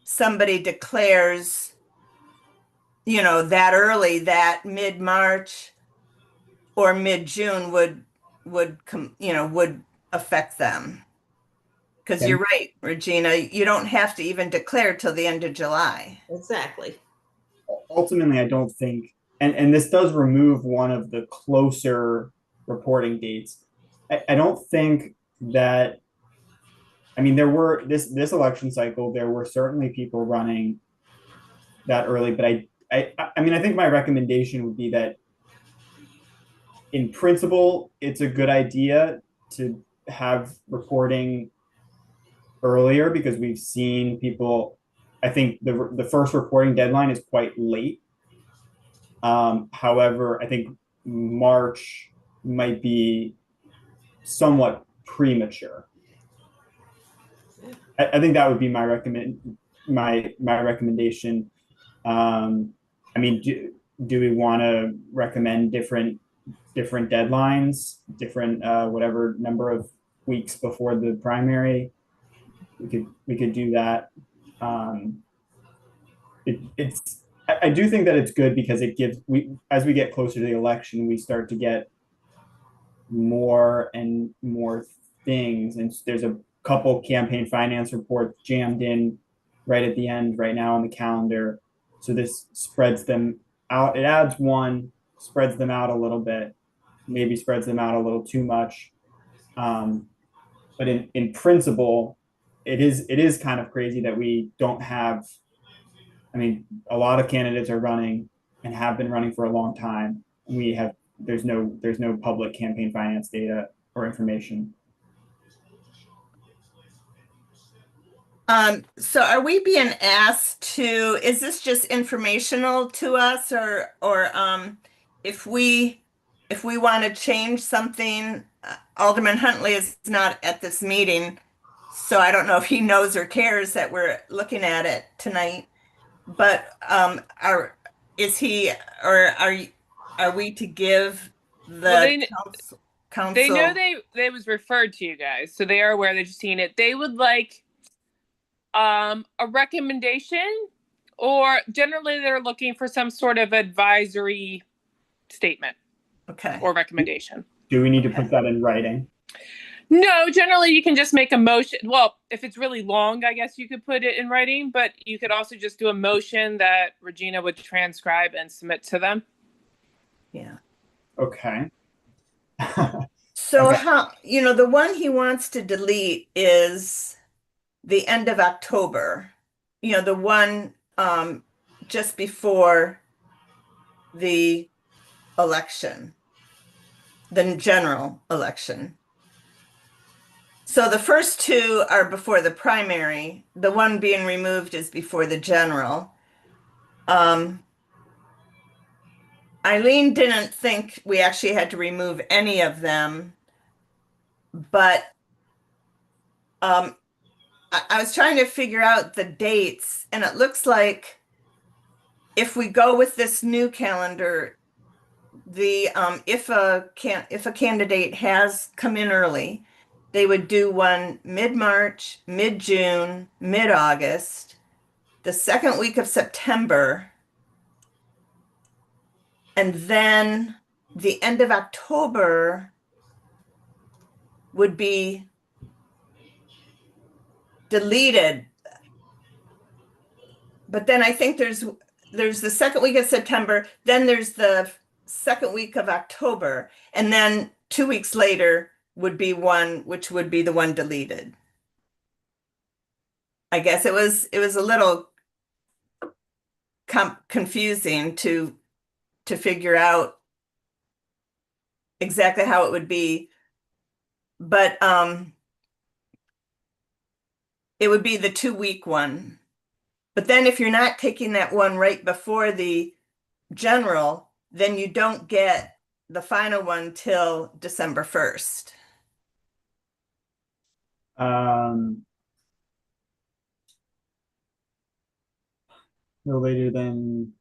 somebody declares, you know, that early, that mid-March or mid-June would affect them. Because Yeah. you're right, Regina, you don't have to even declare till the end of July. Exactly. Ultimately, I don't think, and this does remove one of the closer reporting dates. I don't think that, I mean, there were this election cycle, there were certainly people running that early, but I mean, I think my recommendation would be that in principle, it's a good idea to have reporting earlier because we've seen people, I think the first reporting deadline is quite late. However, I think March might be somewhat premature. I think that would be my recommendation. I mean, do we want to recommend different deadlines, different whatever number of weeks before the primary? We could do that. It's I do think that it's good because it gives as we get closer to the election, we start to get more and more things, and there's a couple campaign finance reports jammed in right at the end right now on the calendar. So this spreads them out. It adds one, spreads them out a little bit, maybe spreads them out a little too much. But in principle, it is kind of crazy that we don't have, I mean, a lot of candidates are running and have been running for a long time. And there's no public campaign finance data or information. So are we being asked to, is this just informational to us or if we want to change something, Alderman Huntley is not at this meeting, so I don't know if he knows or cares that we're looking at it tonight. But is he or are we to give the council? They know they was referred to you guys, so they are aware they've seen it. They would like a recommendation, or generally they're looking for some sort of advisory statement. Okay. Or recommendation. Do we need to put that in writing? No, generally you can just make a motion. Well, if it's really long, I guess you could put it in writing, but you could also just do a motion that Regina would transcribe and submit to them. Yeah. Okay. So Okay. how, the one he wants to delete is the end of October, the one just before the election, the general election. So the first two are before the primary. The one being removed is before the general. Eileen didn't think we actually had to remove any of them, but I was trying to figure out the dates, and it looks like if we go with this new calendar, the if a candidate has come in early, they would do one mid-March, mid-June, mid-August, the second week of September, and then the end of October would be deleted. But then I think there's the second week of September, then there's the second week of October, and then 2 weeks later would be one, which would be the one deleted. I guess it was a little confusing to figure out exactly how it would be, but it would be the 2-week one. But then if you're not taking that one right before the general, then you don't get the final one till December 1st. No later than,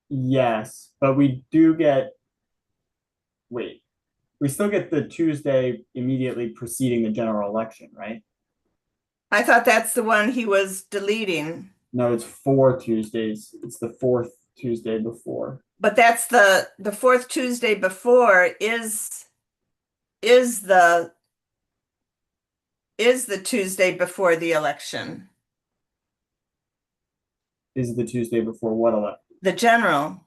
yes, but we do get, wait, we still get the Tuesday immediately preceding the general election, right? I thought that's the one he was deleting, No, it's 4 Tuesdays. It's the fourth Tuesday before. but that's the fourth Tuesday before is the Tuesday before the election, Is the Tuesday before what election? the general.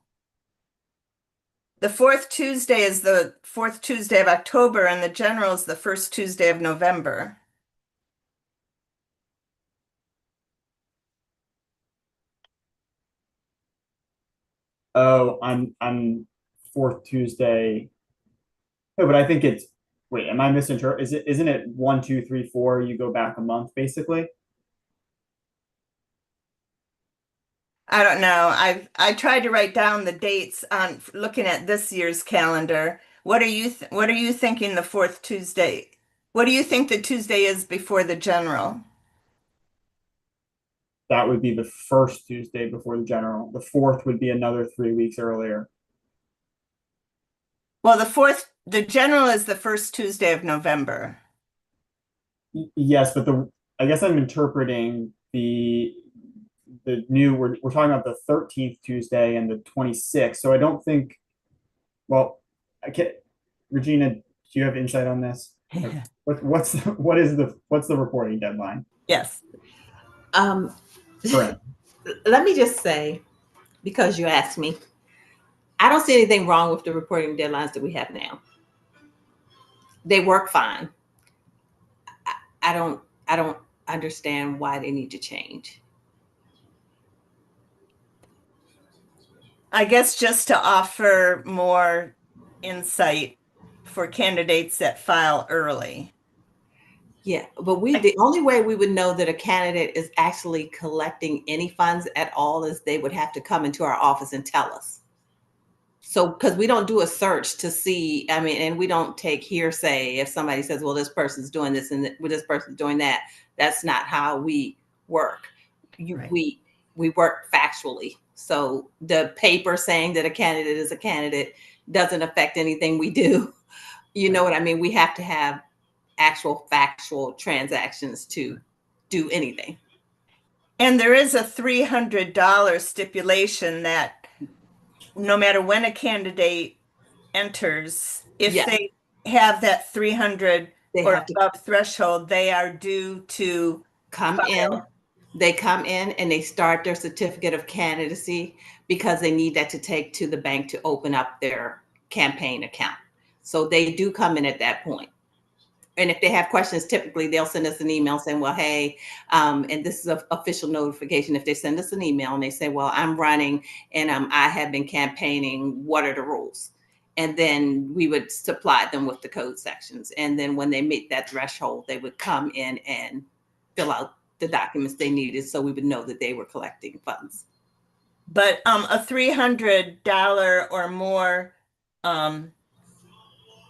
The fourth Tuesday is the fourth Tuesday of October, and the general is the first Tuesday of November. Oh, on fourth Tuesday. No, but I think it's, wait, am I misinterpreting? Isn't it 1, 2, 3, 4? You go back a month basically. I don't know. I tried to write down the dates on looking at this year's calendar. What are you thinking the fourth Tuesday? What do you think the Tuesday is before the general? That would be the first Tuesday before the general. The fourth would be another 3 weeks earlier. Well, the general is the first Tuesday of November. Yes, but I guess I'm interpreting the new, we're talking about the 13th Tuesday and the 26th. So I don't think, well, I can't, Regina, do you have insight on this? What's the reporting deadline? Yes. Correct. Let me just say, because you asked me, I don't see anything wrong with the reporting deadlines that we have now. They work fine. I don't understand why they need to change. I guess just to offer more insight for candidates that file early. Yeah, but the only way we would know that a candidate is actually collecting any funds at all is they would have to come into our office and tell us. So, because we don't do a search to see, I mean, and we don't take hearsay if somebody says, well, this person's doing this and this person's doing that. That's not how we work. Right. We work factually. So the paper saying that a candidate is a candidate doesn't affect anything we do. You know what I mean? We have to have actual factual transactions to do anything. And there is a $300 stipulation that no matter when a candidate enters, if Yeah. they have that 300 They or have to above threshold, they are due to come file. in. They come in and they start their certificate of candidacy because they need that to take to the bank to open up their campaign account. So they do come in at that point. And if they have questions, typically they'll send us an email saying, well, hey, and this is an official notification. If they send us an email and they say, well, I'm running and I have been campaigning, what are the rules? And then we would supply them with the code sections. And then when they meet that threshold, they would come in and fill out the documents they needed so we would know that they were collecting funds. But a $300 or more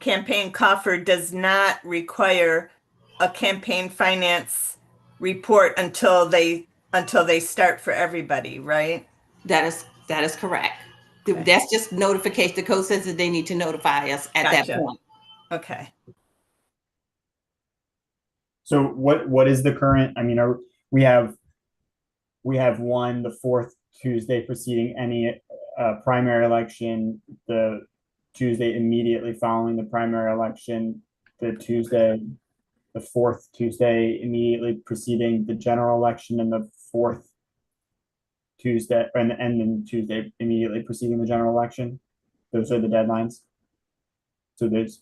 campaign coffer does not require a campaign finance report until they start for everybody, right? That is correct. Okay. That's just notification. The code says that they need to notify us at Gotcha. that point. Okay. So what is the current? I mean, we have one, the fourth Tuesday preceding any primary election, the Tuesday immediately following the primary election, the fourth Tuesday immediately preceding the general election, and the fourth Tuesday, and then Tuesday immediately preceding the general election. Those are the deadlines. So there's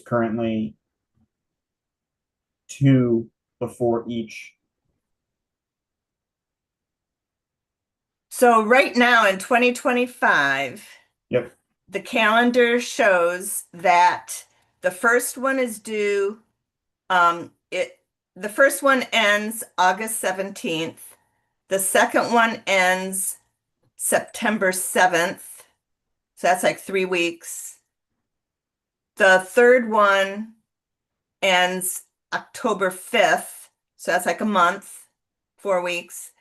currently 2 before each. So right now in 2025, Yep. the calendar shows that the first one is due, the first one ends August 17th. The second one ends September 7th. So that's like 3 weeks. The third one ends October 5th. So that's like a month, 4 weeks.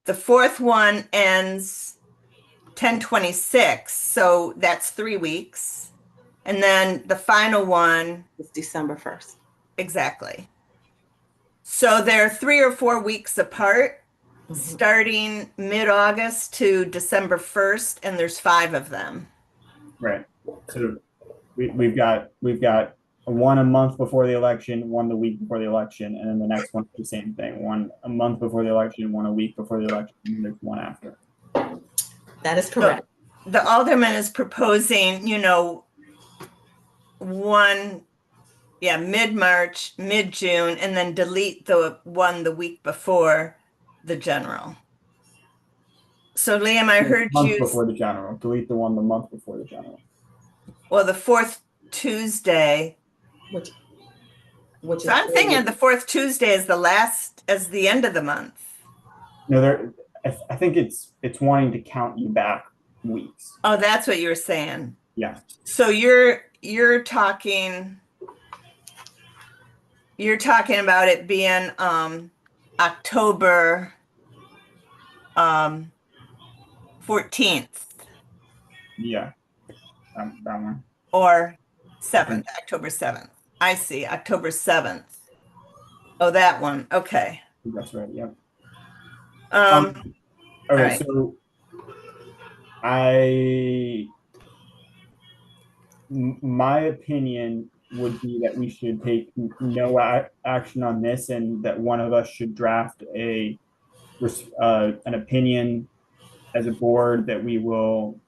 The fourth one ends 10/26. So that's 3 weeks. And then the final one, It's December 1st. exactly. So they're 3 or 4 weeks apart, Mhm. starting mid-August to December 1st, and there's 5 of them. Right. So we've got one a month before the election, one the week before the election, and then the next one the same thing. One a month before the election, one a week before the election, and there's one after. That is correct. The alderman is proposing, one, mid-March, mid-June, and then delete the one the week before the general. So Liam, I heard month you, before the general. Delete the one the month before the general. well, the fourth Tuesday. Which So is I'm thinking the fourth Tuesday is the end of the month. No, I think it's wanting to count you back weeks. Oh, that's what you were saying. Yeah. So you're talking about it being October 14th Yeah. That one. or 7th, October 7th. I see, October 7th. Oh, that one. Okay. That's right. Yep. All Okay, right. so my opinion would be that we should take no action on this, and that one of us should draft an opinion as a board that we will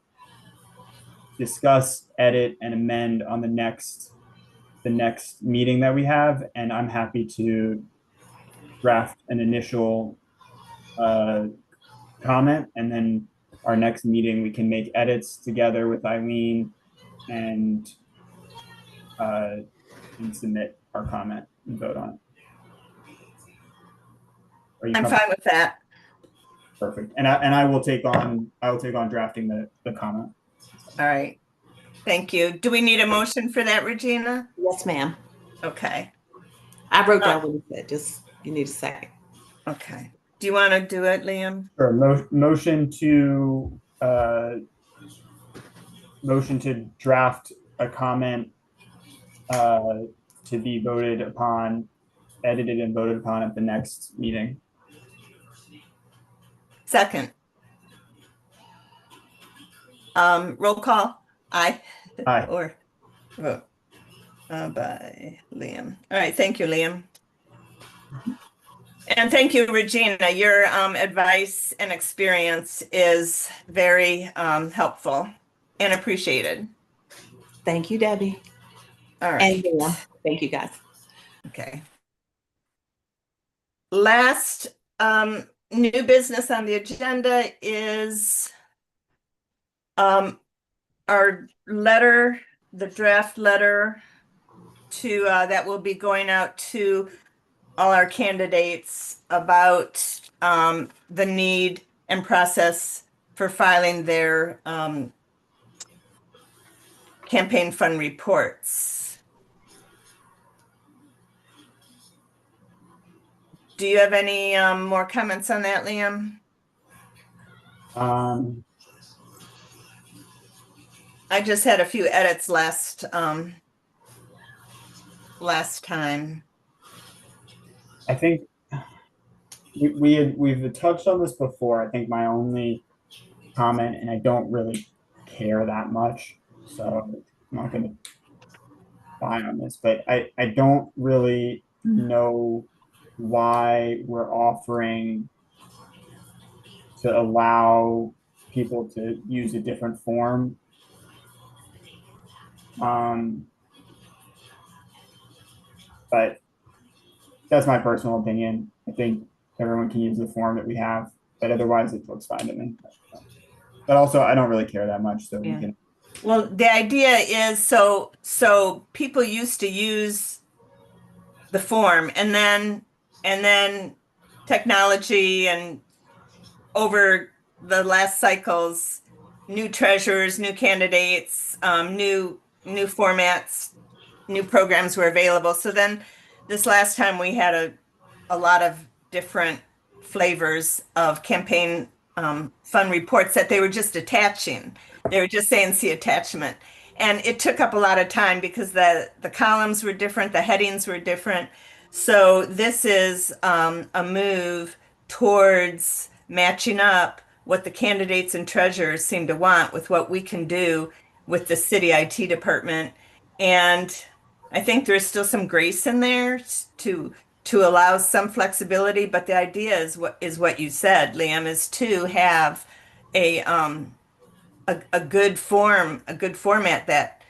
discuss, edit, and amend on the next meeting that we have. And I'm happy to draft an initial comment, and then our next meeting we can make edits together with Eileen and submit our comment and vote on it. Are you I'm comfortable? fine with that. Perfect. And I will take on drafting the comment. All right. Thank you. Do we need a motion for that, Regina? Yes, ma'am. Okay. I wrote down what you said. Just you need a second. Okay. Do you want to do it, Liam? Sure. Motion to draft a comment to be voted upon, edited and voted upon at the next meeting. Second. Roll call. Aye. Aye. Or vote by Liam. All right. Thank you, Liam. And thank you, Regina. Your advice and experience is very helpful and appreciated. Thank you, Debbie. All right. And Liam. Thank you, guys. Okay. Last new business on the agenda is our letter, the draft letter to that will be going out to all our candidates about the need and process for filing their campaign fund reports. Do you have any more comments on that, Liam? I just had a few edits last time. I think we've touched on this before. I think my only comment, and I don't really care that much, so I'm not going to buy on this, but I don't really know why we're offering to allow people to use a different form. But that's my personal opinion. I think everyone can use the form that we have, but otherwise it looks fine to me. But also, I don't really care that much, so we can. Well, the idea is so people used to use the form, and then technology and over the last cycles new treasurers, new candidates, new formats, new programs were available. So then this last time we had a lot of different flavors of campaign fund reports that they were just attaching. They were just saying see attachment. And it took up a lot of time because the columns were different, the headings were different. So this is a move towards matching up what the candidates and treasurers seem to want with what we can do with the city IT department. And I think there's still some grace in there to allow some flexibility, but the idea is what you said, Liam, is to have a good format that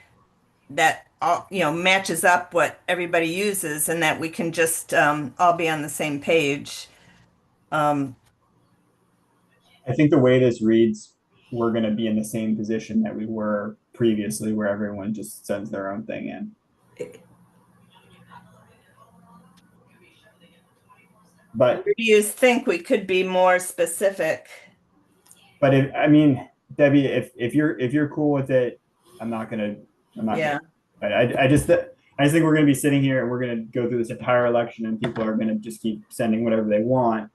all, matches up what everybody uses and that we can just all be on the same page. I think the way this reads, we're going to be in the same position that we were previously, where everyone just sends their own thing in. But Where do you think we could be more specific? but if, I mean, Debbie, if you're cool with it, I'm not gonna. Yeah. I just think we're gonna be sitting here and we're gonna go through this entire election and people are gonna just keep sending whatever they want,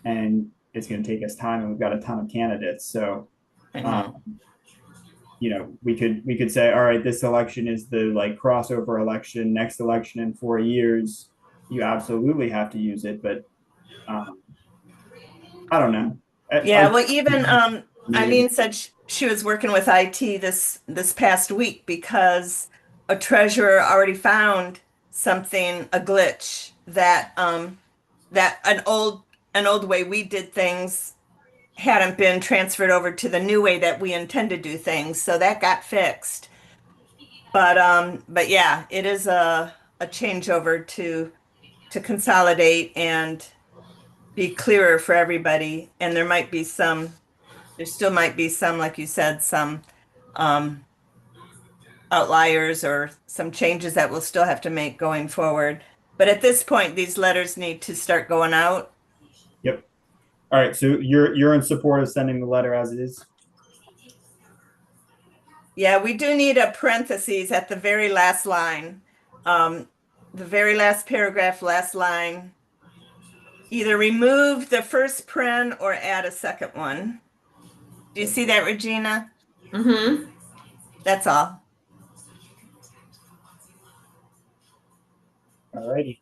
and it's gonna take us time and we've got a ton of candidates. So, we could say, all right, this election is the like crossover election. Next election in 4 years, you absolutely have to use it, but I don't know. Yeah, well, even Eileen said she was working with IT this past week because a treasurer already found something, a glitch that that an old way we did things hadn't been transferred over to the new way that we intend to do things. So that got fixed. But yeah, it is a changeover to consolidate and be clearer for everybody. And there still might be some, like you said, some um, outliers or some changes that we'll still have to make going forward. But at this point, these letters need to start going out. Yep. All right. So you're in support of sending the letter as it is? Yeah, we do need a parentheses at the very last line. The very last paragraph, last line. Either remove the first paren or add a second one. Do you see that, Regina? Mm-hmm. That's all. All righty.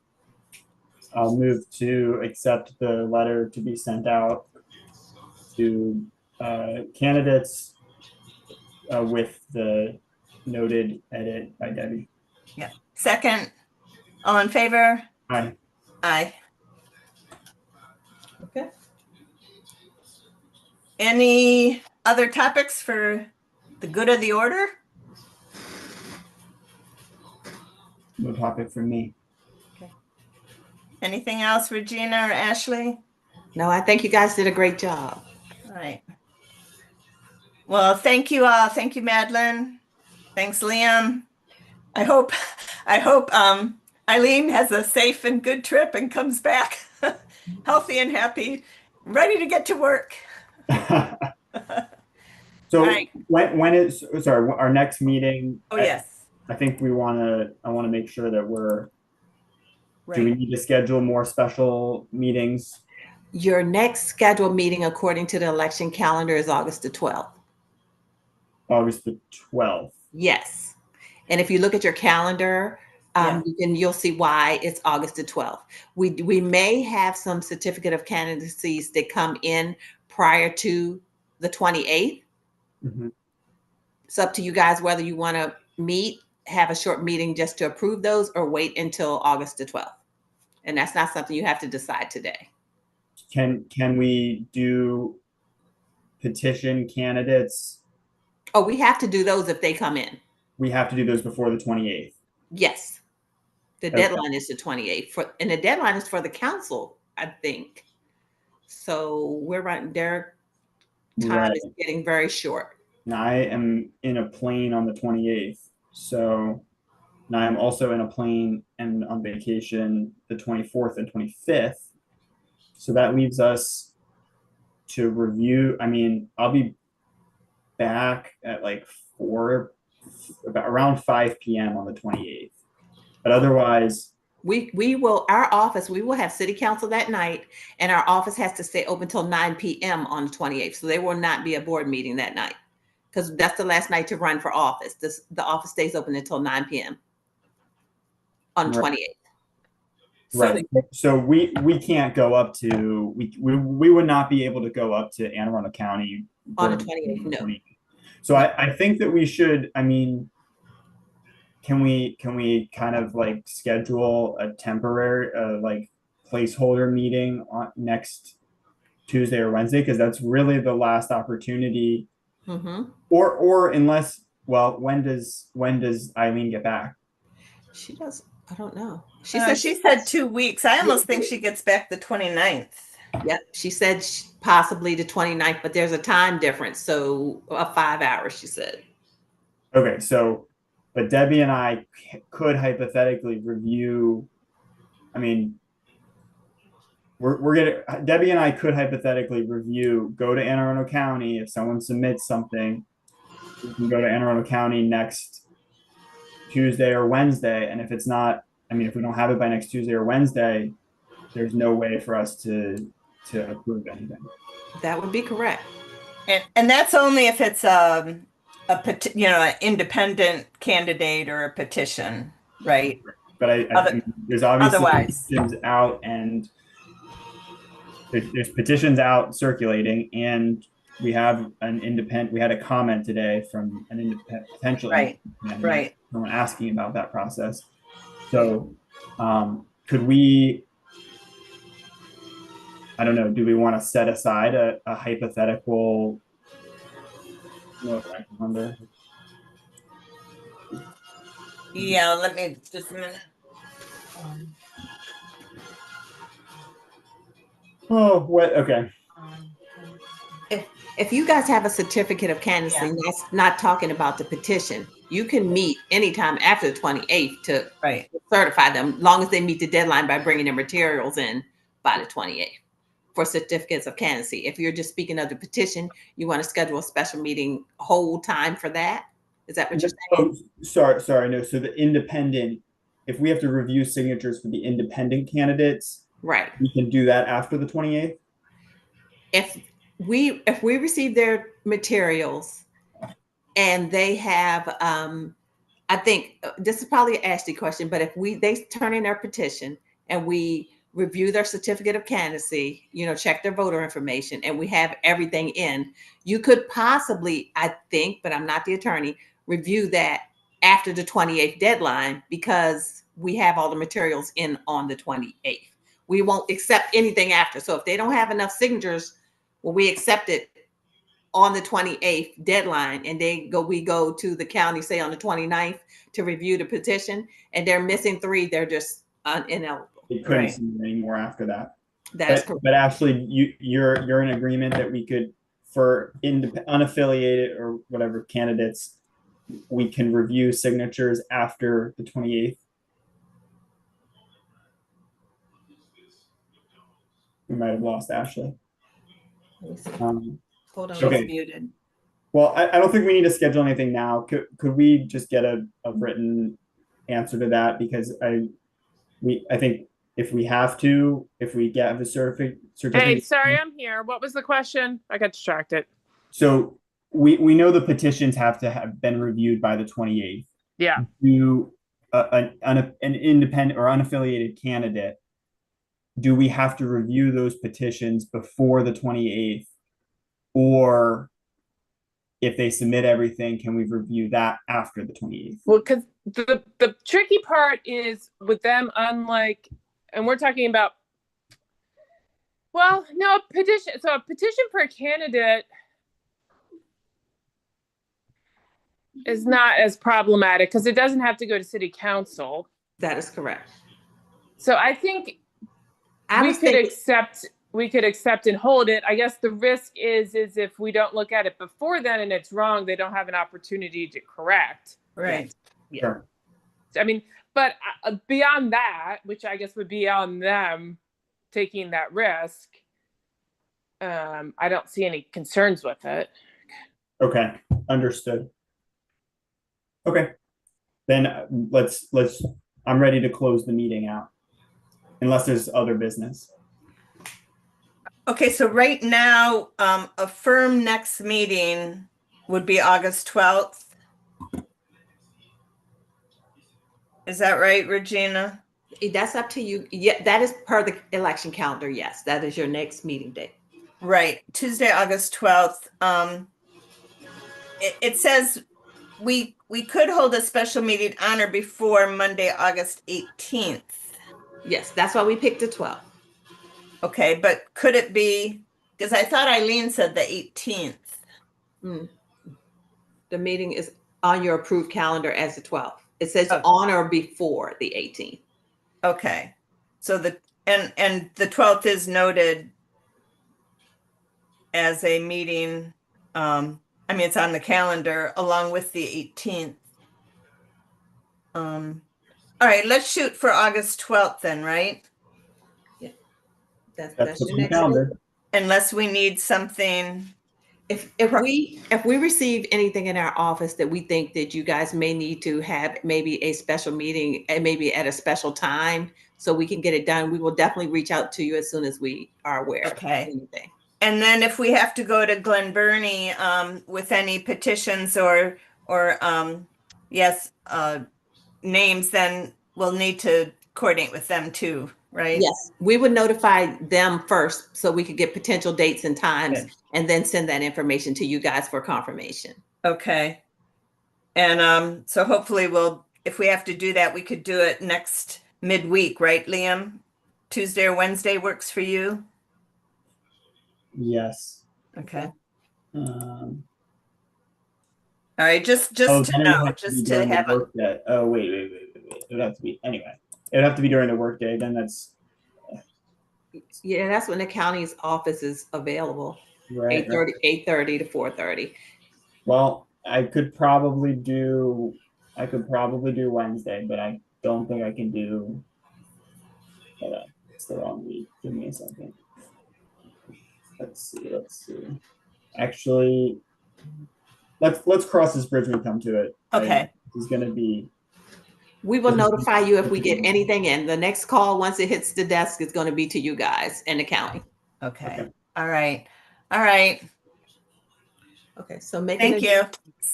I'll move to accept the letter to be sent out to candidates with the noted edit by Debbie. Yeah. Second, all in favor? Aye. Aye. Okay. Any other topics for the good of the order? No topic from me. Okay. Anything else, Regina or Ashley? No, I think you guys did a great job. All right. Well, thank you all. Thank you, Madeline. Thanks, Liam. I hope Eileen has a safe and good trip and comes back healthy and happy, ready to get to work. So right. when is our next meeting? Oh, yes. I think I want to make sure that Right. do we need to schedule more special meetings? Your next scheduled meeting, according to the election calendar, is August the 12th. August the 12th. Yes. And if you look at your calendar, you'll see why it's August the 12th. We may have some certificate of candidacies that come in prior to the 28th. Mm-hmm. It's up to you guys whether you want to meet, have a short meeting just to approve those, or wait until August the 12th. And that's not something you have to decide today. Can we do petition candidates? Oh, we have to do those if they come in. We have to do those before the 28th. Yes. The deadline is the 28th and the deadline is for the council, I think. So we're running, their time is getting very short. Now I am in a plane on the 28th. So now I'm also in a plane and on vacation the 24th and 25th. So that leaves us to review. I mean, back at like about around 5 p.m. on the 28th. But otherwise, we will have city council that night, and our office has to stay open till 9 p.m. on the 28th. So there will not be a board meeting that night because that's the last night to run for office. The office stays open until 9 p.m. on the 28th. right. So we can't go up to we would not be able to go up to Anne Arundel County On the 28th, no. So I think that we should, I mean, can we kind of like schedule a temporary like placeholder meeting on next Tuesday or Wednesday? Because that's really the last opportunity. Mm-hmm. Or unless, well, when does Eileen get back? She does. I don't know. She said 2 weeks. I almost think she gets back the 29th. Yep. She said possibly the 29th, but there's a time difference. So 5 hours, she said. Okay. So, but Debbie and I could hypothetically review, I mean, Debbie and I could hypothetically review, go to Anne Arundel County. If someone submits something, we can go to Anne Arundel County next Tuesday or Wednesday. And if it's not, I mean, if we don't have it by next Tuesday or Wednesday, there's no way for us to approve anything. That would be correct. And that's only if it's an independent candidate or a petition, right? But I mean, there's obviously otherwise petitions out, and there's petitions out circulating, and we have we had a comment today from an potential right, someone asking about that process. So could we, I don't know, do we want to set aside a hypothetical, yeah, let me just a minute. Oh, what? Okay. If you guys have a certificate of candidacy, that's not talking about the petition. You can meet anytime after the 28th to certify them, long as they meet the deadline by bringing their materials in by the 28th for certificates of candidacy. If you're just speaking of the petition, you want to schedule a special meeting whole time for that? Is that what you're saying? Oh, sorry, no. So the independent, if we have to review signatures for the independent candidates, right, we can do that after the 28th. If we receive their materials and they have, I think this is probably an Ashley question, but if they turn in their petition and we review their certificate of candidacy, check their voter information, and we have everything in, you could possibly, I think, but I'm not the attorney, review that after the 28th deadline because we have all the materials in on the 28th. We won't accept anything after. So if they don't have enough signatures, well, we accept it on the 28th deadline, and we go to the county, say on the 29th, to review the petition, and they're missing 3, they're just ineligible. You couldn't see anymore after that. That's correct. But Ashley, you're in agreement that we could, for unaffiliated or whatever candidates, we can review signatures after the 28th. We might have lost Ashley. Hold on, okay. She's muted. Well, I don't think we need to schedule anything now. Could we just get a written answer to that? Because I think if we get the certificate. Hey, sorry, I'm here. What was the question? I got distracted. So we know the petitions have to have been reviewed by the 28th. Yeah. Do an independent or unaffiliated candidate, do we have to review those petitions before the 28th? Or if they submit everything, can we review that after the 28th? Well, because the tricky part is with them, unlike, and we're talking about, well, no, petition. So a petition for a candidate is not as problematic because it doesn't have to go to city council. That is correct. So I think we could accept and hold it. I guess the risk is if we don't look at it before then and it's wrong, they don't have an opportunity to correct. Right. Yeah. Sure. I mean, but beyond that, which I guess would be on them taking that risk, I don't see any concerns with it. Okay, understood. Okay, then I'm ready to close the meeting out. Unless there's other business. Okay, so right now, a firm next meeting would be August 12th. Is that right, Regina? That's up to you. Yeah, that is per the election calendar. Yes, that is your next meeting date. Right, Tuesday, August 12th. It says we could hold a special meeting on or before Monday, August 18th. Yes, that's why we picked the 12th. Okay, but could it be, because I thought Eileen said the 18th. The meeting is on your approved calendar as the 12th. It says Oh. on or before the 18th. Okay, so and the 12th is noted as a meeting. I mean, it's on the calendar along with the 18th. All right, let's shoot for August 12th then, right? That's That's your the next calendar. meeting. Unless we need something. If we receive anything in our office that we think that you guys may need to have maybe a special meeting and maybe at a special time so we can get it done, we will definitely reach out to you as soon as we are aware Okay. of anything. And then if we have to go to Glen Burnie with any petitions or yes, names, then we'll need to coordinate with them too, right? Yes, we would notify them first so we could get potential dates and times Good. and then send that information to you guys for confirmation. Okay. And so hopefully if we have to do that, we could do it next midweek, right, Liam? Tuesday or Wednesday works for you? Yes. Okay. Um, All right, just then to it would know, have to be just to during the have a, workday. Oh wait. It would have to be anyway. It would have to be during the workday. Then that's Yeah, that's when the county's office is available. right. 8:30 to 4:30. Well, I could probably do Wednesday, but I don't think I can do. Hold on, it's the wrong week. Give me a second. Let's see. Actually, let's cross this bridge when we come to it. okay. This is gonna be. We will notify you if we get anything in. The next call, once it hits the desk, is going to be to you guys in the county. Okay. All right. All right. Okay, so Thank you.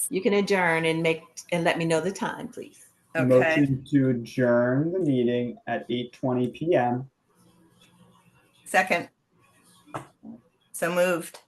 You can adjourn and let me know the time, please. Okay. Motion to adjourn the meeting at 8:20 p.m. Second. So moved.